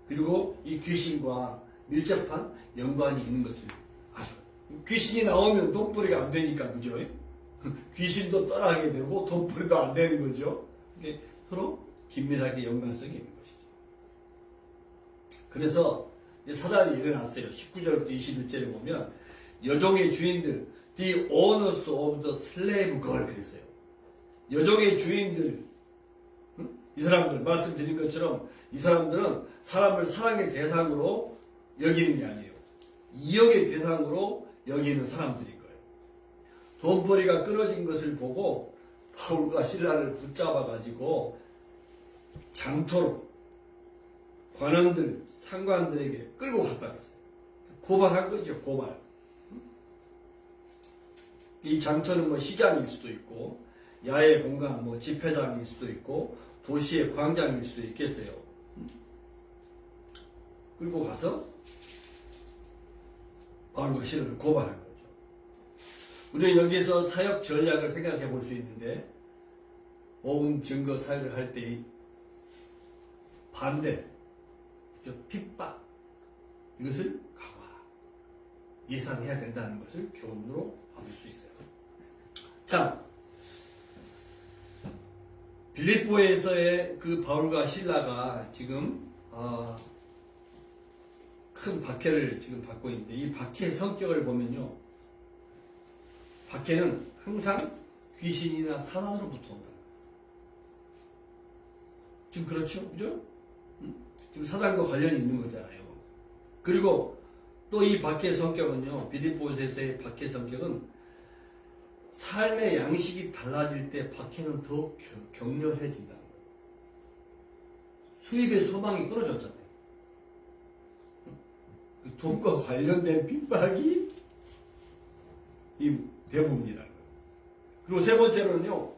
그리고 이 귀신과 밀접한 연관이 있는 것을 아주. 귀신이 나오면 돈벌이가 안 되니까 그죠? 귀신도 떠나게 되고 돈벌이도 안 되는 거죠. 서로 긴밀하게 연관성이 있는 것이죠. 그래서 이제 사단이 일어났어요. 19절부터 21절에 보면 여종의 주인들, the owners of the slave girl 그랬어요. 여종의 주인들, 이 사람들 말씀드린 것처럼 이 사람들은 사람을 사랑의 대상으로 여기는 게 아니에요. 이역의 대상으로 여기는 사람들인 거예요. 돈벌이가 끊어진 것을 보고 바울과 실라를 붙잡아가지고 장터로 관원들, 상관들에게 끌고 갔다 그랬어요. 고발한 거죠, 고발. 이 장터는 뭐 시장일 수도 있고, 야외 공간, 뭐 집회장일 수도 있고, 도시의 광장일 수도 있겠어요. 끌고 가서 바울과 실라를 고발한 거죠. 우리는 여기서 사역 전략을 생각해 볼 수 있는데, 복음 증거 사역을 할 때 반대, 핍박, 이것을 각오하라. 예상해야 된다는 것을 교훈으로 받을 수 있어요. 자, 빌립보에서의 그 바울과 실라가 지금 큰 박해를 지금 받고 있는데, 이 박해의 성격을 보면요, 박해는 항상 귀신이나 사단으로부터 온다. 지금 그렇죠? 그죠? 지금 사단과 관련이 있는 거잖아요. 그리고 또 이 박해의 성격은요, 빌립보에서의 박해의 성격은 삶의 양식이 달라질 때 박해는 더 격렬해진다는 거예요. 수입의 소망이 끊어졌잖아요. 돈과 관련된 핍박이 이 대부분이라는 거예요. 그리고 세 번째로는요,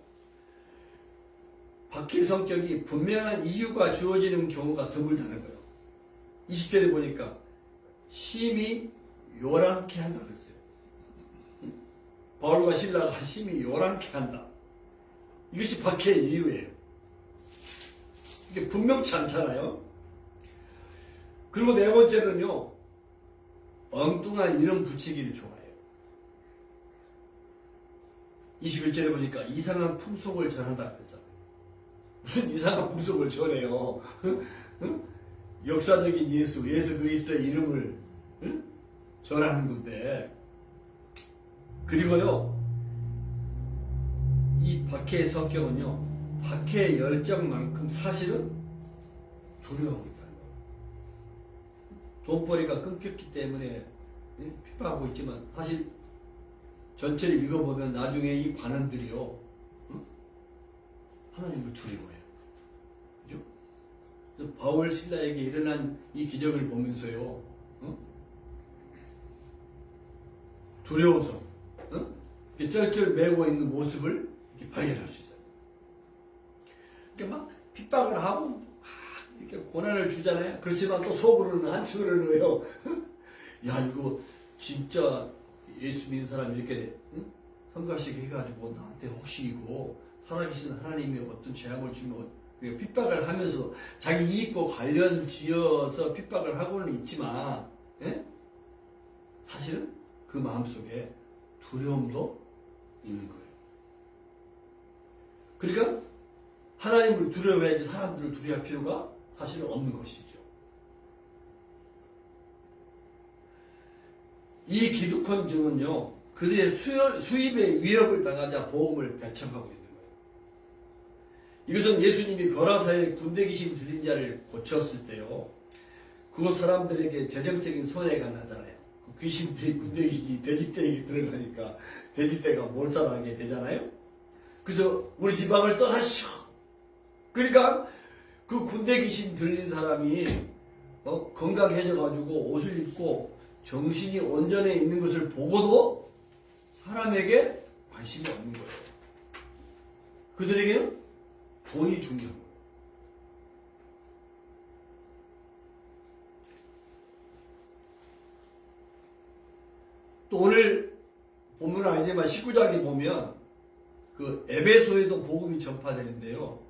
박해의 성격이 분명한 이유가 주어지는 경우가 드물다는 거예요. 20절에 보니까 심히 요란케 한다 그랬어요. 바울과 실라가 심히 요란케 한다. 이것이 박해의 이유예요. 이게 분명치 않잖아요. 그리고 네 번째는요, 엉뚱한 이름 붙이기를 좋아해요. 21절에 보니까 이상한 풍속을 전한다 그랬잖아요. 무슨 이상한 풍속을 전해요. 역사적인 예수 그리스도의 이름을 전하는 건데. 그리고요, 이 박해의 성격은요, 박해의 열정만큼 사실은 두려워하고 있다는 거예요. 돈벌이가 끊겼기 때문에 핍박하고 있지만, 사실 전체를 읽어보면 나중에 이 관원들이요, 하나님을 두려워해요. 그죠? 그래서 바울 신라에게 일어난 이 기적을 보면서요, 두려워서 이렇게 쩔쩔 매고 있는 모습을 이렇게 발견할 수 있어요. 이렇게 막 핍박을 하고 막 이렇게 고난을 주잖아요. 그렇지만 또 속으로는 한층으로는 왜요? 야, 이거 진짜 예수 믿는 사람이 이렇게 성가시게 해가지고 나한테 호식이고 살아계신 하나님이 어떤 재앙을 주면 핍박을 하면서 자기 이익과 관련 지어서 핍박을 하고는 있지만, 예? 사실은 그 마음속에 두려움도 있는 거예요. 그러니까 하나님을 두려워해야지 사람들을 두려워할 필요가 사실은 없는 것이죠. 이 기득권증은요, 그들의 수입에 위협을 당하자 보험을 배척하고 있는 거예요. 이것은 예수님이 거라사의 군대 귀신 들린 자를 고쳤을 때요, 그 사람들에게 재정적인 손해가 나잖아요. 귀신들이 군대 귀신이 돼지떼에 들어가니까 돼지떼가 몰살하게 되잖아요. 그래서 우리 지방을 떠나시오. 그러니까 그 군대 귀신 들린 사람이 건강해져가지고 옷을 입고 정신이 온전해 있는 것을 보고도 사람에게 관심이 없는 거예요. 그들에게는 돈이 중요한 거예요. 또 오늘 본문을 알지만 19장에 보면 그 에베소에도 복음이 전파되는데요.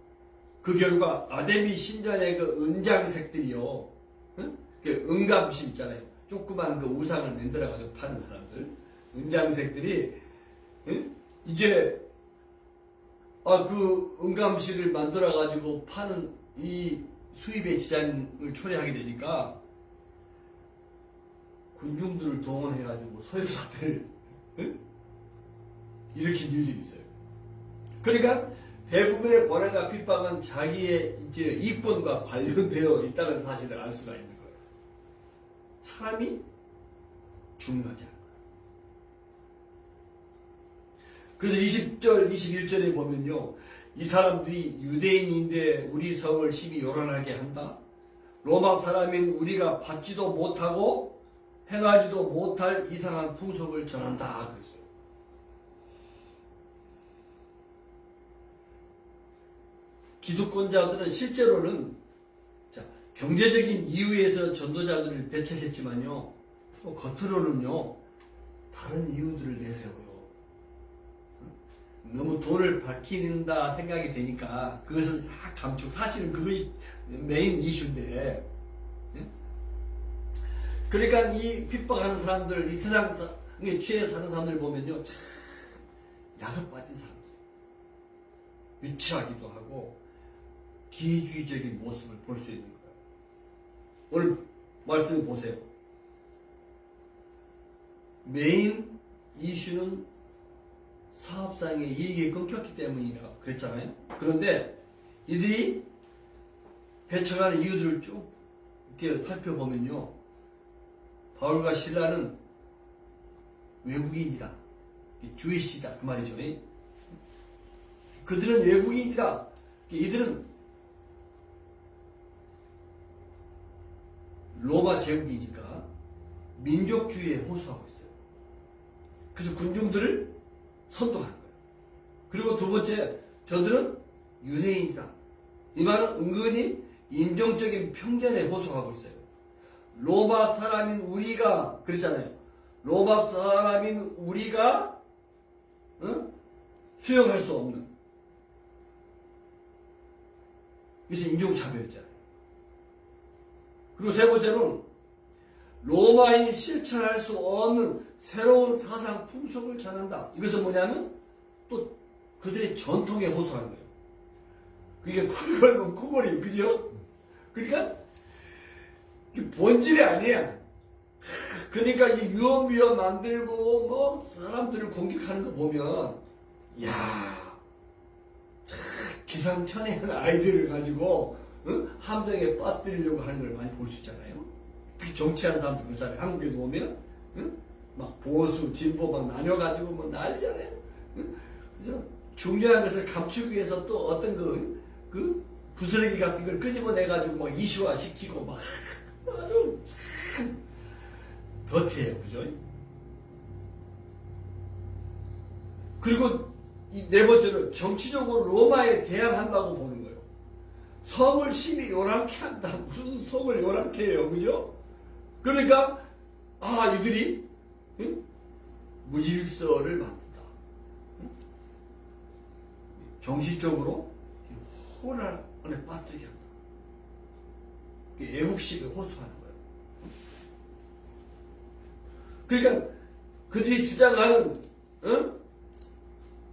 그 결과 아데미 신전의 그 은장색들이요, 응? 그 은감실 있잖아요. 조그만 그 우상을 만들어가지고 파는 사람들, 은장색들이 응? 이제 그 은감실을 만들어가지고 파는 이 수입의 시장을 초래하게 되니까 군중들을 동원해가지고 소유사태를 응? 일으킨 일들이 있어요. 그러니까 대부분의 고난과 핍박은 자기의 이제 이권과 관련되어 있다는 사실을 알 수가 있는 거예요. 사람이 중요하지 않은 거예요. 그래서 20절, 21절에 보면요, 이 사람들이 유대인인데 우리 성을 심히 요란하게 한다. 로마 사람인 우리가 받지도 못하고 행하지도 못할 이상한 풍속을 전한다. 그랬어요. 기득권자들은 실제로는 경제적인 이유에서 전도자들을 배척했지만요, 또 겉으로는요 다른 이유들을 내세워요. 너무 돈을 밝힌다 생각이 되니까 그것은 다 감추고, 사실은 그것이 메인 이슈인데, 그러니까 이 핍박하는 사람들, 이 세상에 취해 사는 사람들 보면요, 참 약을 빠진 사람들, 유치하기도 하고 기회주의적인 모습을 볼 수 있는 거예요. 오늘 말씀 보세요. 메인 이슈는 사업상의 이익이 끊겼기 때문이라 그랬잖아요. 그런데 이들이 배척하는 이유들을 쭉 이렇게 살펴보면요, 바울과 실라는 외국인이다, 주이시다 그 말이죠. 그들은 외국인이다. 이들은 로마 제국이니까 민족주의에 호소하고 있어요. 그래서 군중들을 선동하는 거예요. 그리고 두 번째, 저들은 유대인이다. 이 말은 은근히 인종적인 편견에 호소하고 있어요. 로마 사람인 우리가, 그랬잖아요. 로마 사람인 우리가 수용할 수 없는, 그래서 인종차별이잖아요. 그리고 세 번째는 로마인이 실천할 수 없는 새로운 사상 풍속을 전한다. 이것은 뭐냐면 또 그들의 전통에 호소하는 거예요. 그게 코 걸면 코걸이, 그죠? 그러니까 본질이 아니야. 그러니까 이 유언비어 만들고 뭐 사람들을 공격하는 거 보면, 야, 기상천외한 아이디어를 가지고 함정에 빠뜨리려고 하는 걸 많이 볼 수 있잖아요. 특히 정치하는 사람들 그렇잖아요. 한국에도 오면 막 보수, 진보 막 나뉘어가지고 뭐 난리잖아요. 그죠? 중요한 것을 감추기 위해서 또 어떤 그 부스러기 같은 걸 끄집어내가지고 막 이슈화 시키고 막 아주 덧해요. 그죠? 그리고 이 네 번째로 정치적으로 로마에 대항한다고 보는 거예요. 성을 심히 요란케 한다. 무슨 성을 요란케 해요. 그죠? 그러니까 이들이 무질서를 만든다. 정신적으로 혼란에 빠뜨리게 한다. 애국식을 호소하는 거예요. 그러니까 그들이 주장하는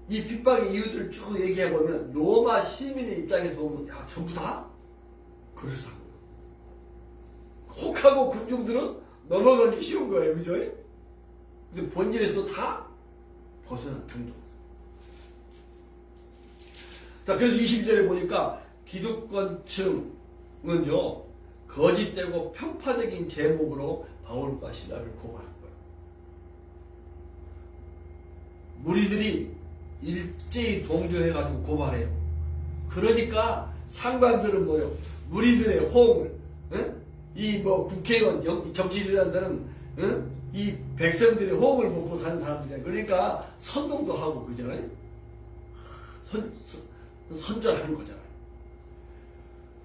이 핍박의 이유들을 쭉 얘기해보면 로마 시민의 입장에서 보면 야 전부 다 그렇다고요. 혹하고 군중들은 넘어가기 쉬운 거예요. 그죠? 근데 본질에서 다 벗어난 정도. 자, 그래서 22절에 보니까 기득권층은요 거짓되고 편파적인 제목으로 바울과 시라를 고발한 거예요. 무리들이 일제히 동조해가지고 고발해요. 그러니까 상관들은 뭐요? 무리들의 호응을, 이 뭐 국회의원, 정치인들은 이 백성들의 호응을 먹고 사는 사람들이야. 그러니까 선동도 하고 그잖아요. 선전하는 거잖아요.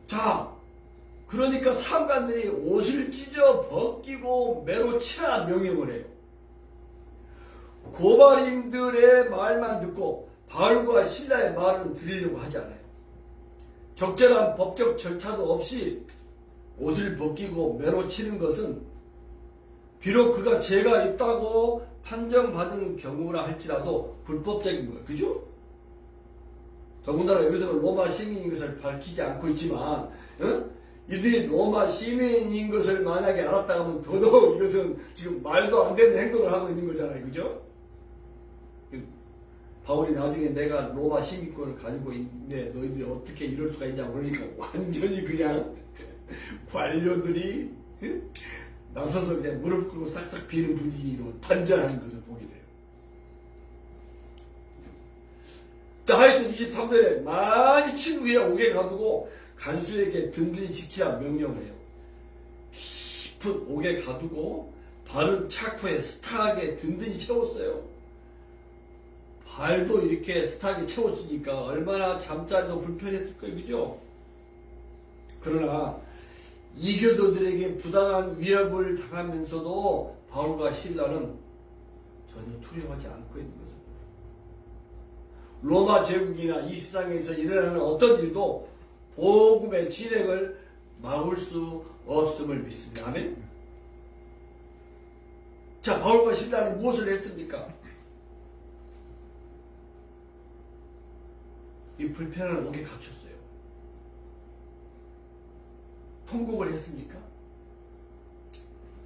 자, 그러니까 상관들이 옷을 찢어 벗기고 매로 치라 명령을 해요. 고발인들의 말만 듣고 바울과 실라의 말은 들으려고 하지 않아요. 적절한 법적 절차도 없이 옷을 벗기고 매로 치는 것은 비록 그가 죄가 있다고 판정받은 경우라 할지라도 불법적인 거예요. 그죠? 더군다나 여기서는 로마 시민인 것을 밝히지 않고 있지만 이들이 로마 시민인 것을 만약에 알았다 하면 더더욱 이것은 지금 말도 안 되는 행동을 하고 있는 거잖아요. 그죠? 바울이 나중에 내가 로마 시민권을 가지고 있는데 너희들이 어떻게 이럴 수가 있냐 그러니까 완전히 그냥 관료들이 나서서 그냥 무릎 꿇고 싹싹 비는 분위기로 단절하는 것을 보게 돼요. 자, 하여튼 23절에 많이 친 위에 옥에 가두고 간수에게 든든히 지키라 명령을 해요. 깊은 옥에 가두고 발은 차쿠에 스타하게 든든히 채웠어요. 발도 이렇게 스타하게 채웠으니까 얼마나 잠자리도 불편했을 거예요. 그죠? 그러나 이교도들에게 부당한 위협을 당하면서도 바울과 실라는 전혀 두려워하지 않고 있는 것입니다. 로마 제국이나 이 세상에서 일어나는 어떤 일도 복음의 진행을 막을 수 없음을 믿습니다. 아멘. 자, 바울과 실라는 무엇을 했습니까? 이 불편한 옥에 갇혔어요. 통곡을 했습니까?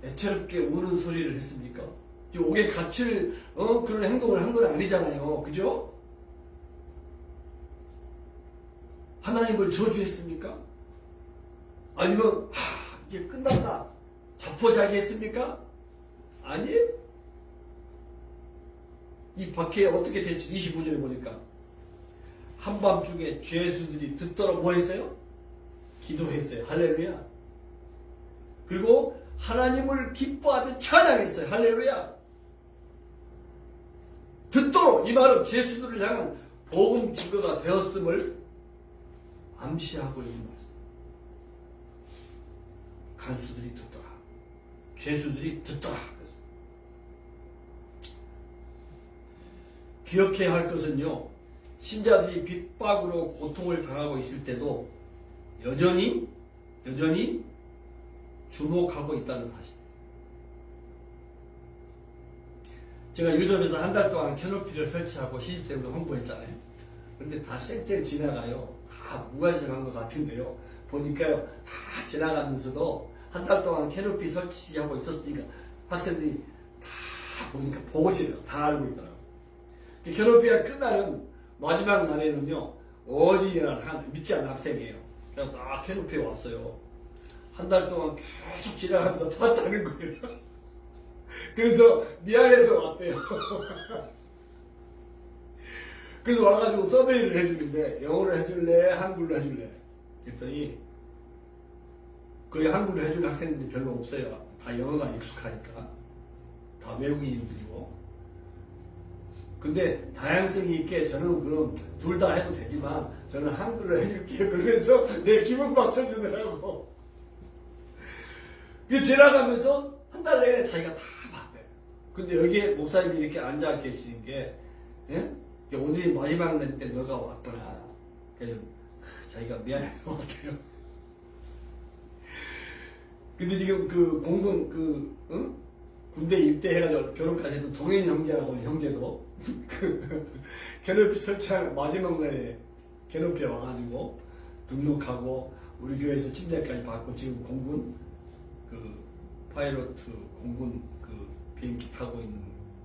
애처롭게 우는 소리를 했습니까? 옥에 갇힐 그런 행동을 한 건 아니잖아요. 그죠? 하나님을 저주했습니까? 아니면 이제 끝났다 자포자기 했습니까? 아니에요. 이 밖에 어떻게 됐죠? 25절에 보니까 한밤중에 죄수들이 듣더라 뭐 했어요? 기도했어요. 할렐루야. 그리고 하나님을 기뻐하며 찬양했어요. 할렐루야. 듣도록 이 말은 죄수들을 향한 복음 증거가 되었음을 암시하고 있는 말씀. 간수들이 듣더라. 죄수들이 듣더라. 기억해야 할 것은요. 신자들이 핍박으로 고통을 당하고 있을 때도 여전히 주목하고 있다는 사실. 제가 유럽에서 한 달 동안 캐노피를 설치하고 시집생도 홍보했잖아요. 그런데 다 쌩쌩 지나가요. 다 무관심한 것 같은데요. 보니까요, 다 지나가면서도 한 달 동안 캐노피 설치하고 있었으니까 학생들이 다 보니까 보고 지나가. 다 알고 있더라고요. 캐노피가 끝나는 마지막 날에는요, 어진이라는 믿지 않는 학생이에요. 그래서 딱 캐노피에 왔어요. 한 달 동안 계속 지나가면서 봤다는 거예요. 그래서 미안해서 왔대요. 그래서 와가지고 서베이를 해주는데 영어로 해줄래? 한글로 해줄래? 그랬더니 거의 한글로 해주는 학생들이 별로 없어요. 다 영어가 익숙하니까. 다 외국인들이고. 근데 다양성이 있게 저는 그럼 둘 다 해도 되지만 저는 한글로 해줄게요. 그러면서 내 기분 맞춰주더라고. 그 지나가면서 한 달 내내 자기가 다 봤대요. 근데 여기에 목사님이 이렇게 앉아 계시는 게, 예? 오늘이 마지막 날 때 너가 왔구나. 그래서 자기가 미안해서 왔대요. 근데 지금 그 공군 군대 입대해가지고 결혼까지 했던 동현 형제라고 하는 형제도 견업이 설치한 마지막 날에 견업에 와가지고 등록하고 우리 교회에서 침대까지 받고 지금 공군 그 파이로트 공군 그 비행기 타고 있는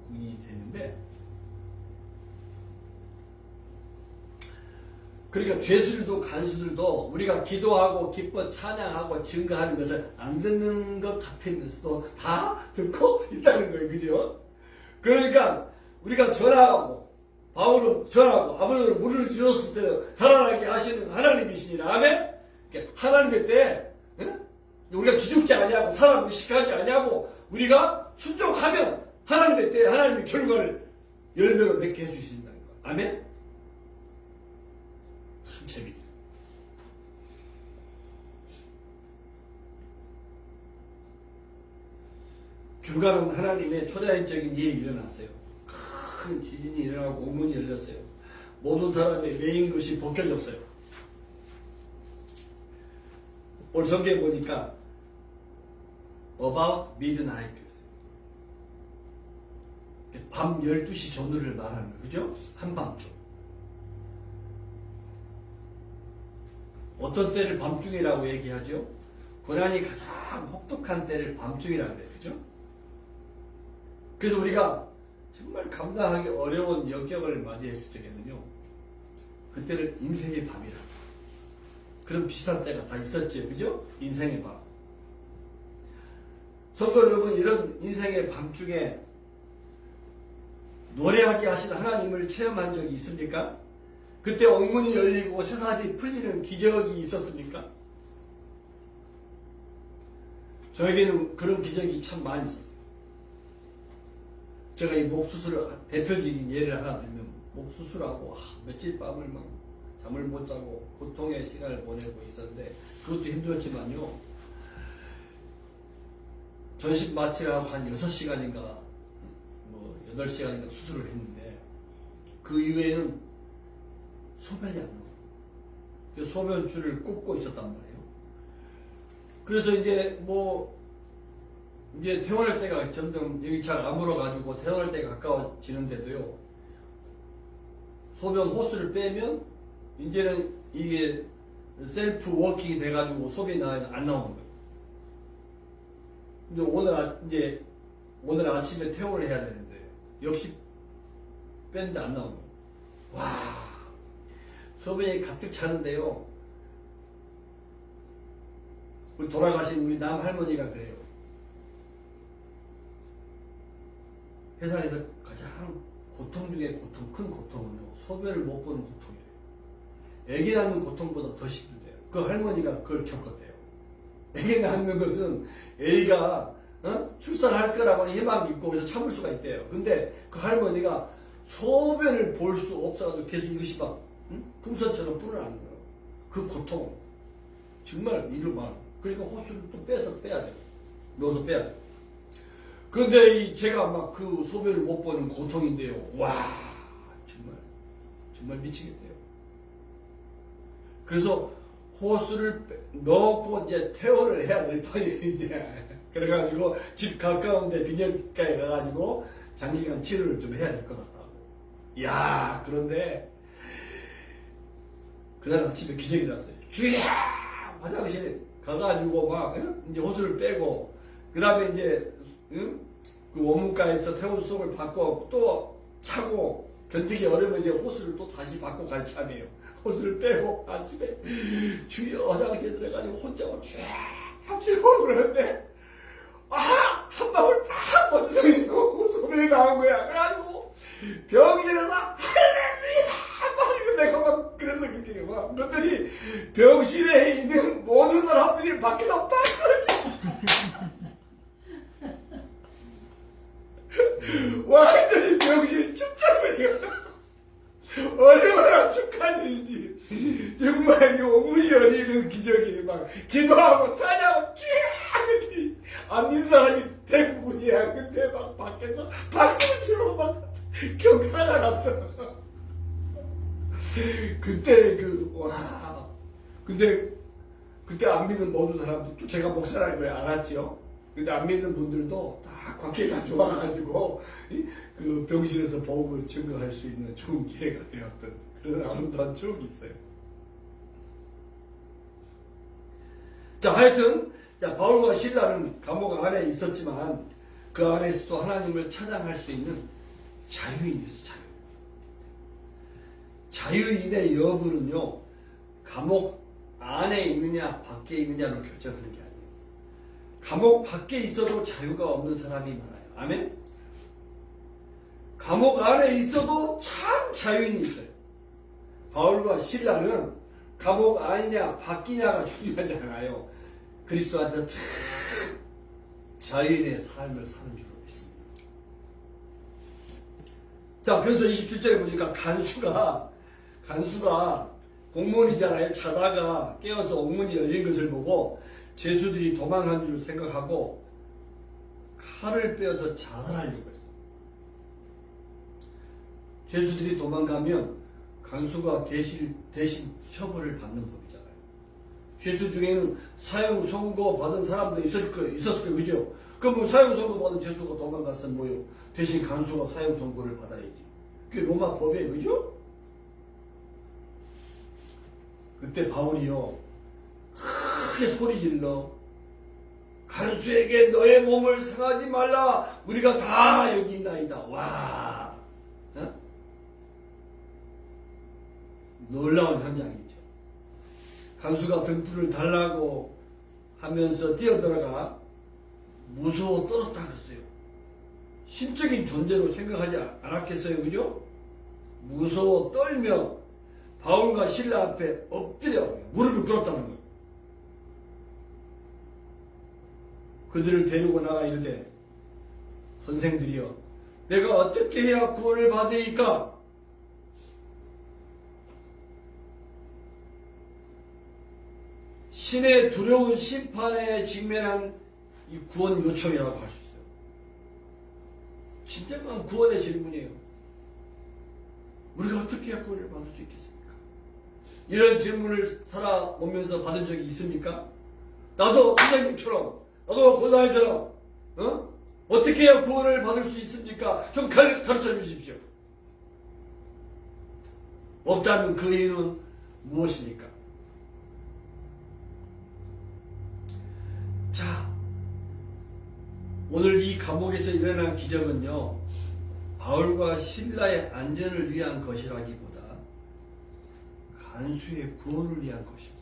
군인이 됐는데, 그러니까 죄수들도 간수들도 우리가 기도하고 기뻐 찬양하고 증거하는 것을 안 듣는 것 같으면서도 다 듣고 있다는 거예요. 그죠? 그러니까 우리가 전하고 바울은 전하고 아버지는 물을 주셨을 때 달아나게 하시는 하나님이시니라. 아멘? 하나님의 때 우리가 기죽지 아니하고 사람 의식하지 아니하고 우리가 순종하면 하나님의 때 하나님의 결과를 열매로 맺게 해주신다는 거예요. 아멘? 참 재밌어요. 결과는 하나님의 초자연적인 일이 일어났어요. 큰 지진이 일어나고 공문이 열렸어요. 모든 사람의 메인 것이 벗겨졌어요. 오늘 성경에 보니까 about midnight, 밤 12시 전후를 말하는 거예요. 그죠? 한밤중. 어떤 때를 밤중이라고 얘기하죠? 고난이 가장 혹독한 때를 밤중이라고 해요. 그죠? 그래서 우리가 정말 감당하기 어려운 역경을 맞이했을 적에는요, 그때를 인생의 밤이라고. 그런 비슷한 때가 다 있었죠. 그죠? 인생의 밤. 성도 여러분, 이런 인생의 밤중에 노래하게 하신 하나님을 체험한 적이 있습니까? 그때 옥문이 열리고 쇠사슬이 풀리는 기적이 있었습니까? 저에게는 그런 기적이 참 많이 있었어요. 제가 이 목 수술을, 대표적인 예를 하나 들면, 목 수술하고 며칠 밤을 막 잠을 못 자고 고통의 시간을 보내고 있었는데, 그것도 힘들었지만요, 전신 마취하고 한 6시간인가 8시간인가 수술을 했는데, 그 이후에는 소변이 안 나와요. 소변줄을 꽂고 있었단 말이에요. 그래서 이제 이제 퇴원할 때가 점점 여기 잘 아물어가지고 퇴원할 때가 가까워지는데도요, 소변 호스를 빼면 이제는 이게 셀프 워킹이 돼가지고 소변이 안 나오는 거예요. 근데 오늘 아침에 퇴원을 해야 되는데 역시 뺐는데 안 나오는 거예요. 와, 소변이 가득 차는데요. 우리 돌아가신 우리 남 할머니가 그래요. 세상에서 가장 고통 중에 고통, 큰 고통은요, 소변을 못 보는 고통이에요. 애기 낳는 고통보다 더 힘들대요. 그 할머니가 그걸 겪었대요. 애기 낳는 것은 애기가 출산할 거라고 희망이 있고 그래서 참을 수가 있대요. 근데 그 할머니가 소변을 볼 수 없어가지고 계속 이것이 막 풍선처럼 불어나는 거예요. 그 고통 정말 이를 막. 그러니까 호수를 또 빼야 돼요. 넣어서 빼야 돼요. 그런데 제가 막 그 소변을 못 보는 고통인데요. 와, 정말 미치겠대요. 그래서 호수를 넣고 이제 퇴원을 해야 될 판이에요, 이제. 그래가지고 집 가까운데 비뇨기과에 가가지고 장기간 치료를 좀 해야 될 것 같다고. 이야, 그런데 그날 아침에 기적이 났어요. 주야! 화장실에 가가지고 막 이제 호수를 빼고 그 다음에 이제 그 원문과에서 퇴원 수업을 받고 또 차고 견디기 어려우면 이제 호수를 또 다시 받고 갈 참이에요. 호수를 빼고 아침에 주여 화장실에 들어가지고 혼자 막 쭉 그러는데 한 방울 딱 뻗어서 소변이 나온 거야. 그래가지고 병실에서 할렐루야 막 내가 막 그래서 그렇게 막 그랬더니 병실에 있는 모든 사람들이 밖에서 박수를 치고 완전히 병실이 춥잖아요. 얼마나 축하드리지. 정말 이 옥문이 열리는 기적이 막 기도하고 찬양하고 쫙 안 믿는 사람이 대부분이야. 근데 막 밖에서 박수를 치고 막 경사가 났어. 그때 근데 그때 안 믿는 모든 사람들도 제가 목사라는 걸 알았죠. 근데 안 믿는 분들도 다 관계가 좋아가지고 그 병실에서 복음을 증거할 수 있는 좋은 기회가 되었던 그런 아름다운 추억이 있어요. 자, 하여튼 바울과 실라는 감옥 안에 있었지만 그 안에서도 하나님을 찬양할 수 있는 자유인이었어요. 자유인의 여부는요, 감옥 안에 있느냐 밖에 있느냐로 결정하는 게 아니에요. 감옥 밖에 있어도 자유가 없는 사람이 많아요. 아멘? 감옥 안에 있어도 참 자유인이 있어요. 바울과 실라는 감옥 안이냐 밖이냐가 중요하지 않아요. 그리스도 안에서 참 자유인의 삶을 사는 줄로 믿습니다. 자, 그래서 27절에 보니까 간수가 공무원이잖아요. 자다가 깨어서 옥문이 열린 것을 보고 죄수들이 도망한 줄 생각하고 칼을 빼어서 자살하려고 했어요. 죄수들이 도망가면 간수가 대신 처벌을 받는 법이잖아요. 죄수 중에는 사형 선고 받은 사람도 있었을 거예요. 그죠? 그럼 뭐 사형 선고 받은 죄수가 도망갔으면 뭐요? 대신 간수가 사형 선고를 받아야지. 그게 로마 법이에요. 그죠? 그때 바울이요, 크게 소리 질러 간수에게 너의 몸을 상하지 말라. 우리가 다 여기 있나이다. 와, 어? 놀라운 현장이죠. 간수가 등불을 달라고 하면서 뛰어들어가 무서워 떨었다 그랬어요. 신적인 존재로 생각하지 않았겠어요. 그죠? 무서워 떨며 바울과 실라 앞에 엎드려 무릎을 꿇었다는 거예요. 그들을 데리고 나가 이르되 선생들이여 내가 어떻게 해야 구원을 받으리까? 신의 두려운 심판에 직면한 이 구원 요청이라고 할 수 있어요. 진정한 구원의 질문이에요. 우리가 어떻게 해야 구원을 받을 수 있겠습니까? 이런 질문을 살아오면서 받은 적이 있습니까? 나도 선생님처럼, 나도 권사님처럼, 어떻게 해야 구원을 받을 수 있습니까? 좀 가르쳐 주십시오. 없다면 그 이유는 무엇입니까? 자, 오늘 이 감옥에서 일어난 기적은요, 바울과 실라의 안전을 위한 것이라기보다 간수의 구원을 위한 것이었어요.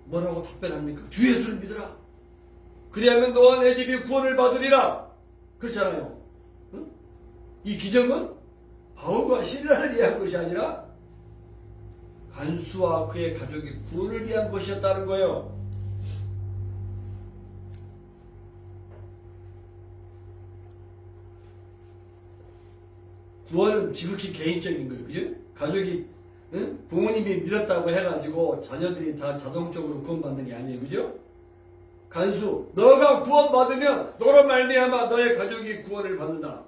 뭐라고 답변합니까? 주 예수를 믿으라. 그리하면 너와 내 집이 구원을 받으리라. 그렇잖아요. 응? 이 기적은 바울과 실라를 위한 것이 아니라 간수와 그의 가족의 구원을 위한 것이었다는 거예요. 구원은 지극히 개인적인 거예요. 그죠? 가족이, 부모님이 믿었다고 해가지고 자녀들이 다 자동적으로 구원받는 게 아니에요. 그죠? 간수, 너가 구원받으면 너로 말미암아 너의 가족이 구원을 받는다.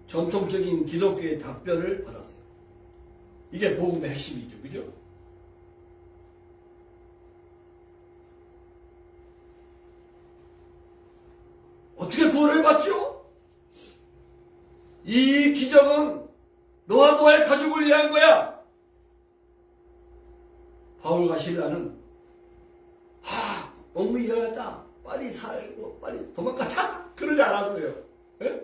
전통적인 기독교의 답변을 받았어요. 이게 복음의 핵심이죠. 그죠? 어떻게 구원을 받죠? 이 기적은 너와 너의 가족을 위한 거야. 바울과 실라는 너무 일어났다. 빨리 살고 빨리 도망가자. 그러지 않았어요. 에?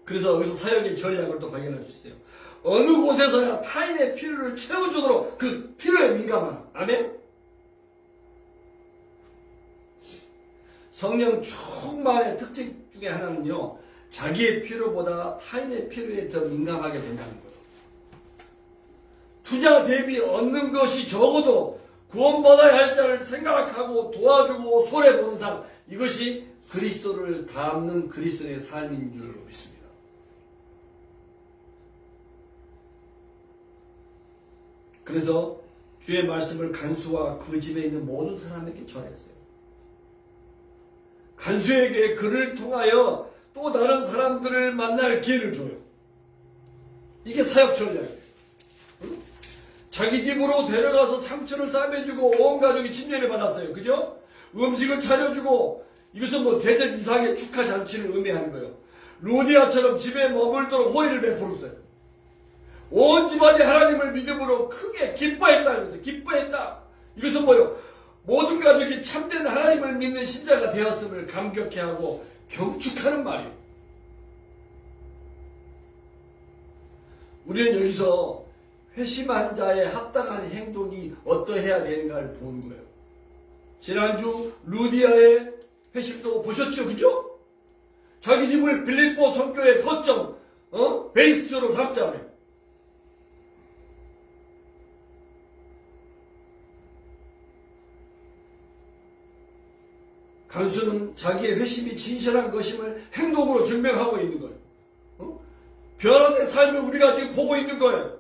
그래서 여기서 사역의 전략을 또 발견해 주세요. 어느 곳에서나 타인의 필요를 채워주도록 그 필요에 민감하라. 아멘? 성령 충만의 특징 중에 하나는요, 자기의 필요보다 타인의 필요에 더 민감하게 된다는 거예요. 투자 대비 얻는 것이 적어도 구원받아야 할 자를 생각하고 도와주고 손해보는 삶, 이것이 그리스도를 닮는 그리스도의 삶인 줄로 믿습니다. 그래서 주의 말씀을 간수와 그 집에 있는 모든 사람에게 전했어요. 간수에게 그를 통하여 또 다른 사람들을 만날 기회를 줘요. 이게 사역 전략이에요. 자기 집으로 데려가서 상처를 싸매주고 온 가족이 침례를 받았어요. 그죠? 음식을 차려주고 이것은 뭐 대대 이상의 축하 잔치를 의미하는 거예요. 루디아처럼 집에 머물도록 호의를 베풀었어요. 온 집안이 하나님을 믿음으로 크게 기뻐했다. 그랬어요. 기뻐했다. 이것은 뭐요? 모든 가족이 참된 하나님을 믿는 신자가 되었음을 감격해하고 경축하는 말이에요. 우리는 여기서 회심한 자의 합당한 행동이 어떠해야 되는가를 보는 거예요. 지난주 루디아의 회심도 보셨죠? 그죠? 자기 집을 빌립보 선교의 거점, 베이스로 삼잖아요. 간수는 자기의 회심이 진실한 것임을 행동으로 증명하고 있는 거예요. 변화된 삶을 우리가 지금 보고 있는 거예요.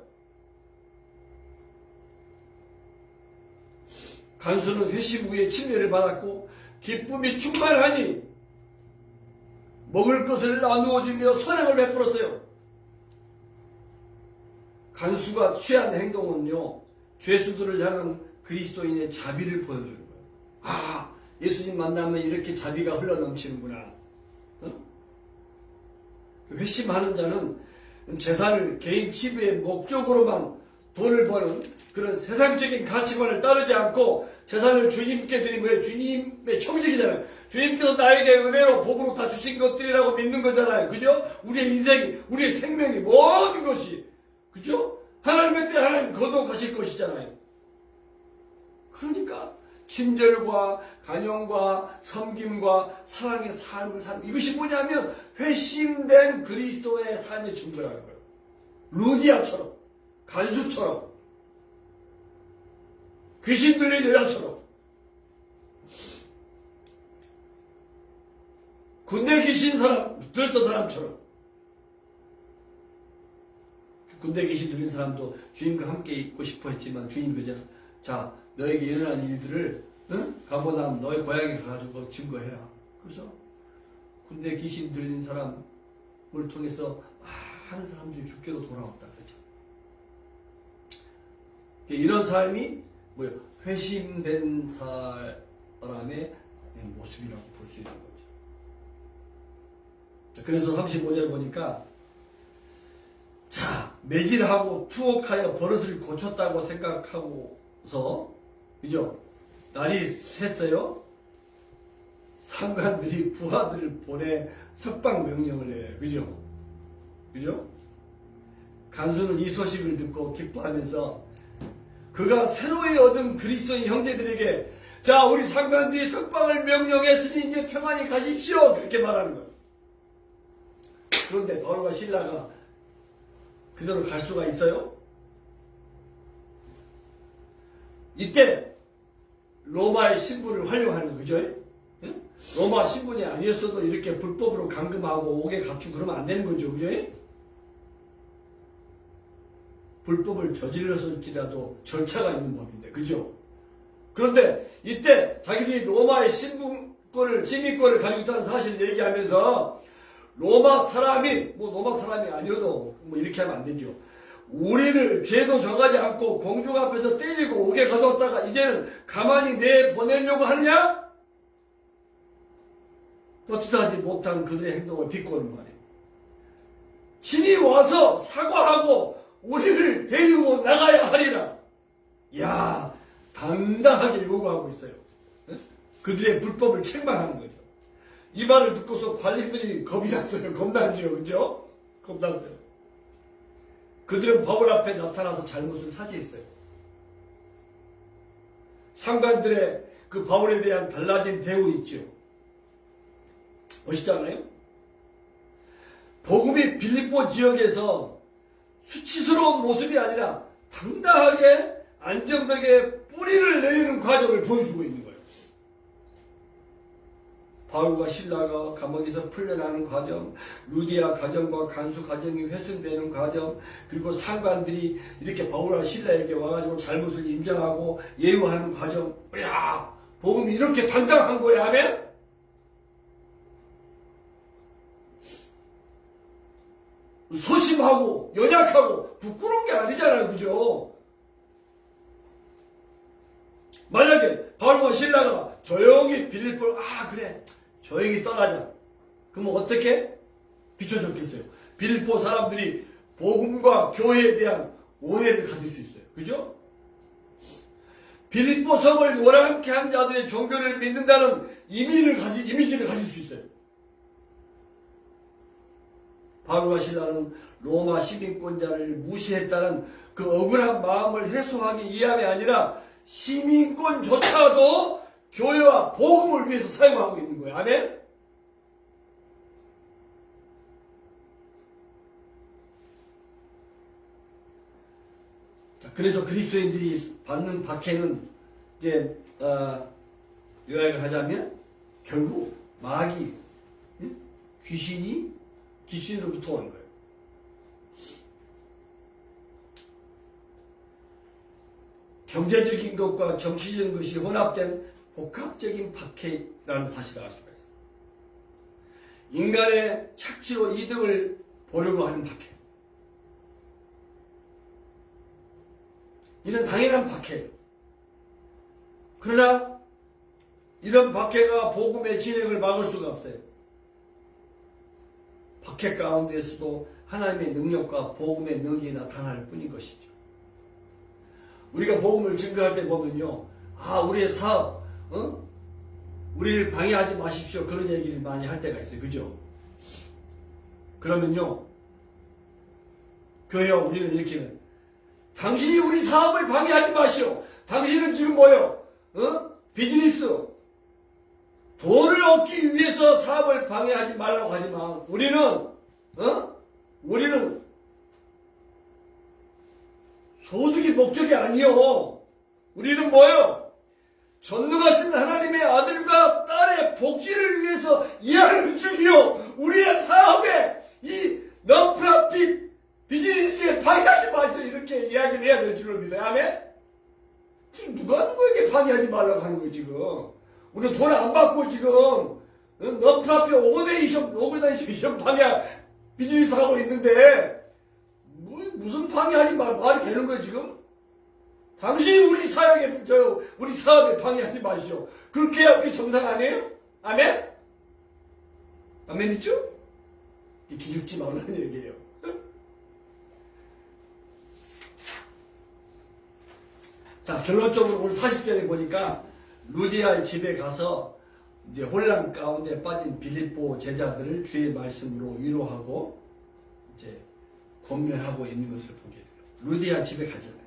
간수는 회심 후에 침례를 받았고 기쁨이 충만하니 먹을 것을 나누어 주며 선행을 베풀었어요. 간수가 취한 행동은요, 죄수들을 향한 그리스도인의 자비를 보여주는 거예요. 아, 예수님 만나면 이렇게 자비가 흘러넘치는구나. 회심하는 자는 재산을 개인 치부의 목적으로만 돈을 버는 그런 세상적인 가치관을 따르지 않고 재산을 주님께 드리면 주님의 청직이잖아요. 주님께서 나에게 은혜로 복으로 다 주신 것들이라고 믿는 거잖아요. 그죠? 우리의 인생이, 우리의 생명이, 모든 것이, 그죠? 하나님의 때 하나님 거둬가실 것이잖아요. 그러니까 친절과 간용과 섬김과 사랑의 삶을 사는, 이것이 뭐냐면 회심된 그리스도의 삶의 증거라는 거예요. 루디아처럼, 간수처럼, 귀신 들린 여자처럼, 군대 귀신 들었던 사람처럼. 군대 귀신 들린 사람도 주님과 함께 있고 싶어 했지만 주님 그냥, 자, 너에게 일어난 일들을 가고 나면 너의 고향에 가가지고 증거해라. 그래서 군대 귀신 들린 사람을 통해서 많은 사람들이 주께로 돌아왔다 그러죠. 이런 삶이 뭐요? 회심된 사람의 모습이라고 볼 수 있는 거죠. 그래서 35절 보니까, 자, 매질하고 투옥하여 버릇을 고쳤다고 생각하고서, 그죠? 날이 샜어요. 상관들이 부하들을 보내 석방 명령을 해요. 그죠? 그죠? 간수는 이 소식을 듣고 기뻐하면서 그가 새로이 얻은 그리스도인 형제들에게, 자, 우리 상관들이 석방을 명령했으니 이제 평안히 가십시오. 그렇게 말하는 거예요. 그런데 바울과 실라가 그대로 갈 수가 있어요? 이때 로마의 신분을 활용하는 거죠. 응? 로마 신분이 아니었어도 이렇게 불법으로 감금하고 옥에 갇히고 그러면 안 되는 거죠. 그죠? 불법을 저질렀을지라도 절차가 있는 법인데, 그죠? 그런데 이때 자기들이 로마의 신분권을, 시민권을 가지고 있다는 사실을 얘기하면서 로마 사람이, 로마 사람이 아니어도 이렇게 하면 안 되죠. 우리를 죄도 정하지 않고 공중 앞에서 때리고 옥에 가뒀다가 이제는 가만히 내보내려고 하느냐? 떳떳하지 못한 그들의 행동을 비꼬는 말이에요. 친히 와서 사과하고 우리를 데리고 나가야 하리라. 이야, 당당하게 요구하고 있어요. 그들의 불법을 책망하는 거죠. 이 말을 듣고서 관리들이 겁이 났어요. 겁나죠. 그죠? 겁났어요. 그들은 바울 앞에 나타나서 잘못을 사죄했어요. 상관들의 그 바울에 대한 달라진 대우 있죠. 멋있잖아요? 복음이 빌립보 지역에서 수치스러운 모습이 아니라 당당하게 안정되게 뿌리를 내리는 과정을 보여주고 있는 거예요. 바울과 실라가 감옥에서 풀려나는 과정, 루디아 가정과 간수 가정이 회승되는 과정, 그리고 상관들이 이렇게 바울과 실라에게 와가지고 잘못을 인정하고 예우하는 과정. 야, 복음이 이렇게 당당한 거야 하면 소심하고 연약하고 부끄러운 게 아니잖아요. 그죠? 만약에 바울과 신라가 조용히 빌립보를 그래 조용히 떠나자. 그러면 어떻게 비춰졌겠어요? 빌립보 사람들이 복음과 교회에 대한 오해를 가질 수 있어요. 그죠? 빌립보 성을 요란케 한 자들의 종교를 믿는다는 이미지를 가질 수 있어요. 바울과 신라는 로마 시민권자를 무시했다는 그 억울한 마음을 해소하기 위함이 아니라 시민권조차도 교회와 복음을 위해서 사용하고 있는 거예요. 아멘? 자, 그래서 그리스도인들이 받는 박해는 이제 요약을 하자면 결국 마귀, 귀신으로부터 오는 거예요. 경제적인 것과 정치적인 것이 혼합된 복합적인 박해라는 사실을 알 수가 있어요. 인간의 착취로 이득을 보려고 하는 박해. 이는 당연한 박해예요. 그러나 이런 박해가 복음의 진행을 막을 수가 없어요. 박해 가운데에서도 하나님의 능력과 복음의 능력이 나타날 뿐인 것이죠. 우리가 복음을 증거할 때 보면요, 우리의 사업, 우리를 방해하지 마십시오. 그런 얘기를 많이 할 때가 있어요. 그죠? 그러면요, 교회와 우리는 이렇게 해요. 당신이 우리 사업을 방해하지 마시오. 당신은 지금 뭐요? 비즈니스. 돈을 얻기 위해서 사업을 방해하지 말라고 하지만, 우리는 소득이 목적이 아니요. 우리는 뭐요? 전능하신 하나님의 아들과 딸의 복지를 위해서 이하를 주기요. 우리의 사업에 이 non-profit 비즈니스에 방해하지 마시오. 이렇게 이야기를 해야 될 줄을 믿어요. 아멘? 지금 누가 누구에게 방해하지 말라고 하는 거예요, 지금? 우리는 돈 안 받고 지금 non-profit 오거네이션 방해 비즈니스 하고 있는데 무슨 방해하지 말이 되는 거예요, 지금? 당신이 우리 사업에 방해하지 마시오. 그렇게 해야 그게 정상 아니에요? 아멘? 아멘 있죠? 기죽지 말라는 얘기예요. 자, 결론적으로 오늘 40절에 보니까 루디아의 집에 가서 이제 혼란 가운데 빠진 빌립보 제자들을 주의 말씀으로 위로하고 이제 권면하고 있는 것을 보게 돼요. 루디아 집에 가잖아요.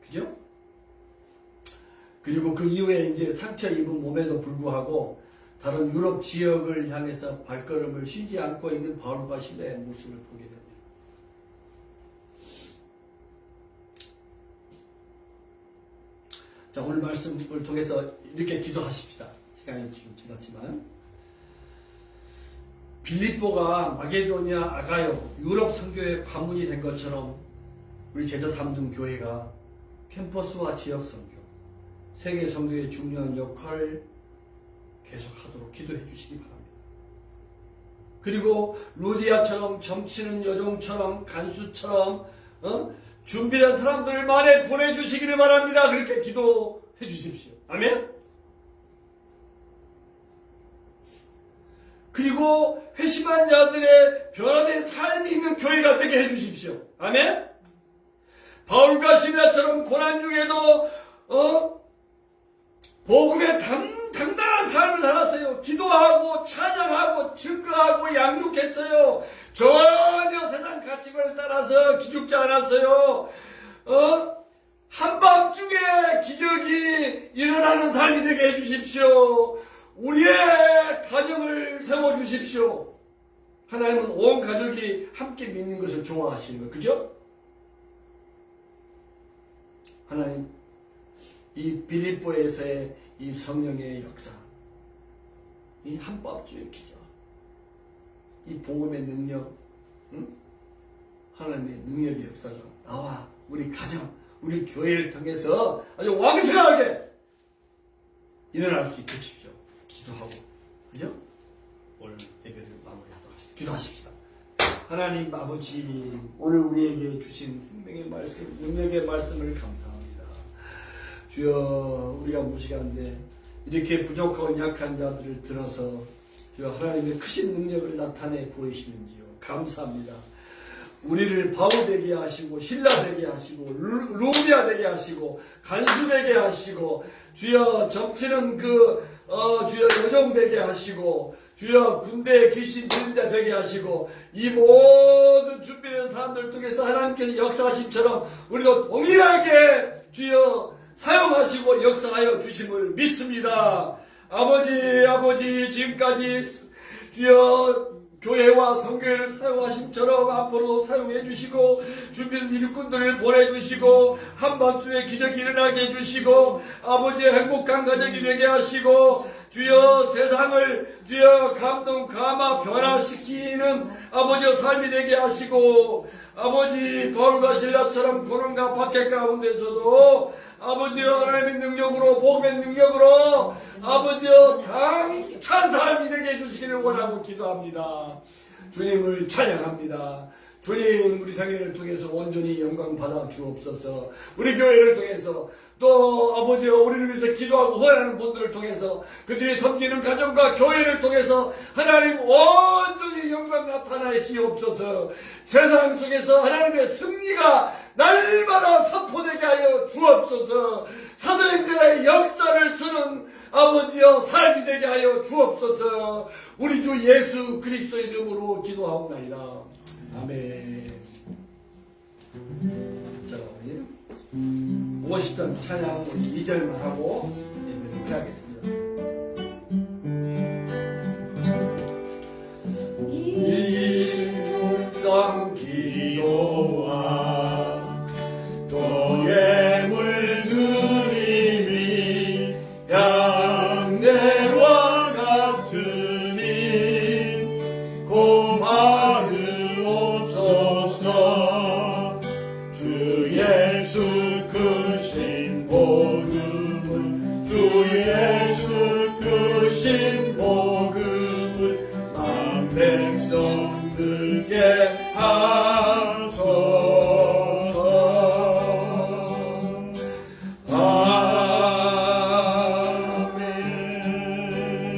그죠? 그리고 그 이후에 이제 상처 입은 몸에도 불구하고 다른 유럽 지역을 향해서 발걸음을 쉬지 않고 있는 바울과 신라의 모습을 보게 됩니다. 자, 오늘 말씀을 통해서 이렇게 기도하십시다. 시간이 좀 지났지만 빌립보가 마게도니아, 아가요, 유럽 선교의 관문이 된 것처럼 우리 제자 3등 교회가 캠퍼스와 지역 선교, 세계 선교의 중요한 역할을 계속하도록 기도해 주시기 바랍니다. 그리고 루디아처럼 점치는 여종처럼 간수처럼 준비된 사람들을 만에 보내주시기를 바랍니다. 그렇게 기도해 주십시오. 아멘? 그리고 회심한 자들의 변화된 삶이 있는 교회가 되게 해주십시오. 아멘? 바울과 신라처럼 고난 중에도 복음의 당당한 삶을 살았어요. 기도하고 찬양하고 증거하고 양육했어요. 전혀 세상 가치관을 따라서 기죽지 않았어요. 한밤중에 기적이 일어나는 삶이 되게 해주십시오. 우리의 가정을 세워주십시오. 하나님은 온 가족이 함께 믿는 것을 좋아하시는 거예요. 그죠? 하나님, 이 빌립보에서의 이 성령의 역사, 이 한밤중의 기적, 이 복음의 능력, 하나님의 능력의 역사가 나와 우리 가정, 우리 교회를 통해서 아주 왕성하게 일어날 수 있게 해주십시오. 기도하고, 그죠? 오늘 예배를 마무리하도록 하십시다. 기도하십시다. 하나님 아버지, 오늘 우리에게 주신 생명의 말씀, 능력의 말씀을 감사합니다. 주여 우리가 무식한데 이렇게 부족하고 약한 자들을 들어서 주여 하나님의 크신 능력을 나타내 보이시는지요. 감사합니다. 우리를 바울 되게 하시고 신라 되게 하시고 루비아 되게 하시고 간수 되게 하시고 주여 점치는 주여 여종 되게 하시고 주여 군대에 귀신 들린 자 되게 하시고 이 모든 준비된 사람들 통해서 하나님께서 역사하심처럼 우리도 동일하게 주여 사용하시고 역사하여 주심을 믿습니다. 아버지 지금까지 주여 교회와 성교회를 사용하심처럼 앞으로 사용해 주시고 준비된 일꾼들을 보내주시고 한밤중에 기적이 일어나게 해주시고 아버지의 행복한 가정이 되게 하시고 주여 세상을 주여 감동 감화 변화시키는 아버지의 삶이 되게 하시고 아버지 바울과 신라처럼 고난과 박해 가운데서도 아버지여 하나님의 능력으로 복음의 능력으로 아버지여 당찬 삶이 되게 해주시기를 원하고 기도합니다. 주님을 찬양합니다. 주님 우리 생애를 통해서 온전히 영광 받아 주옵소서. 우리 교회를 통해서 또 아버지여 우리를 위해서 기도하고 후원하는 분들을 통해서 그들이 섬기는 가정과 교회를 통해서 하나님 온전히 영광 나타나시옵소서. 세상 속에서 하나님의 승리가 날마다 선포되게 하여 주옵소서. 사도행전의 역사를 쓰는 아버지여 삶이 되게 하여 주옵소서. 우리 주 예수 그리스도의 이름으로 기도하옵나이다. 아멘. 자, 우리 50단 찬양 우리 2절만 하고 예배를 하겠습니다. 일상 기도와 또의 물들임이 양내와 같으니 고마르옵소서. 주 예수 크신 복음을 주 예수 크신 복음을 만 백성들께 하소서.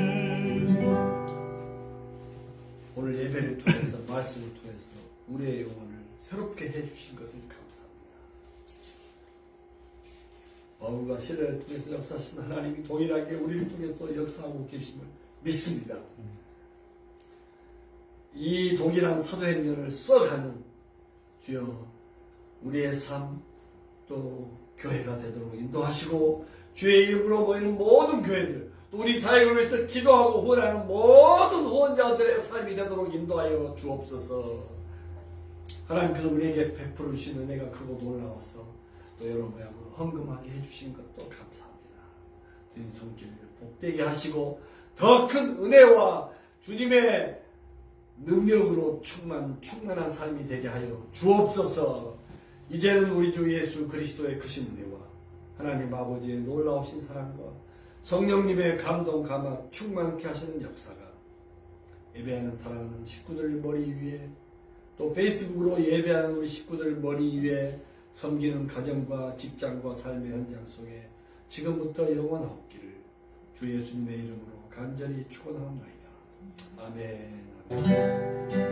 아멘. 오늘 예배를 통해서 말씀을 통해서 우리의 영혼을 새롭게 해주신 것을 감사합니다. 바울과 신라를 통해서 역사하신 하나님이 동일하게 우리를 통해서 역사하고 계심을 믿습니다. 이 동일한 사도행전을 써가는 주여 우리의 삶 또 교회가 되도록 인도하시고 주의 이름으로 모이는 모든 교회들 또 우리 사역을 위해서 기도하고 후원하는 모든 후원자들의 삶이 되도록 인도하여 주옵소서. 하나님께서 우리에게 베풀어 주신 은혜가 크고 놀라워서 또 여러 모양으로 헌금하게 해주신 것도 감사합니다. 드린 손길을 복되게 하시고 더 큰 은혜와 주님의 능력으로 충만한 삶이 되게 하여 주옵소서. 이제는 우리 주 예수 그리스도의 크신 은혜와 하나님 아버지의 놀라우신 사랑과 성령님의 감동 감화 충만케 하시는 역사가 예배하는 사랑하는 식구들 머리 위에 또 페이스북으로 예배하는 우리 식구들 머리 위에 섬기는 가정과 직장과 삶의 현장 속에 지금부터 영원하옵기를 주 예수님의 이름으로 간절히 축원하옵나이다. 아멘.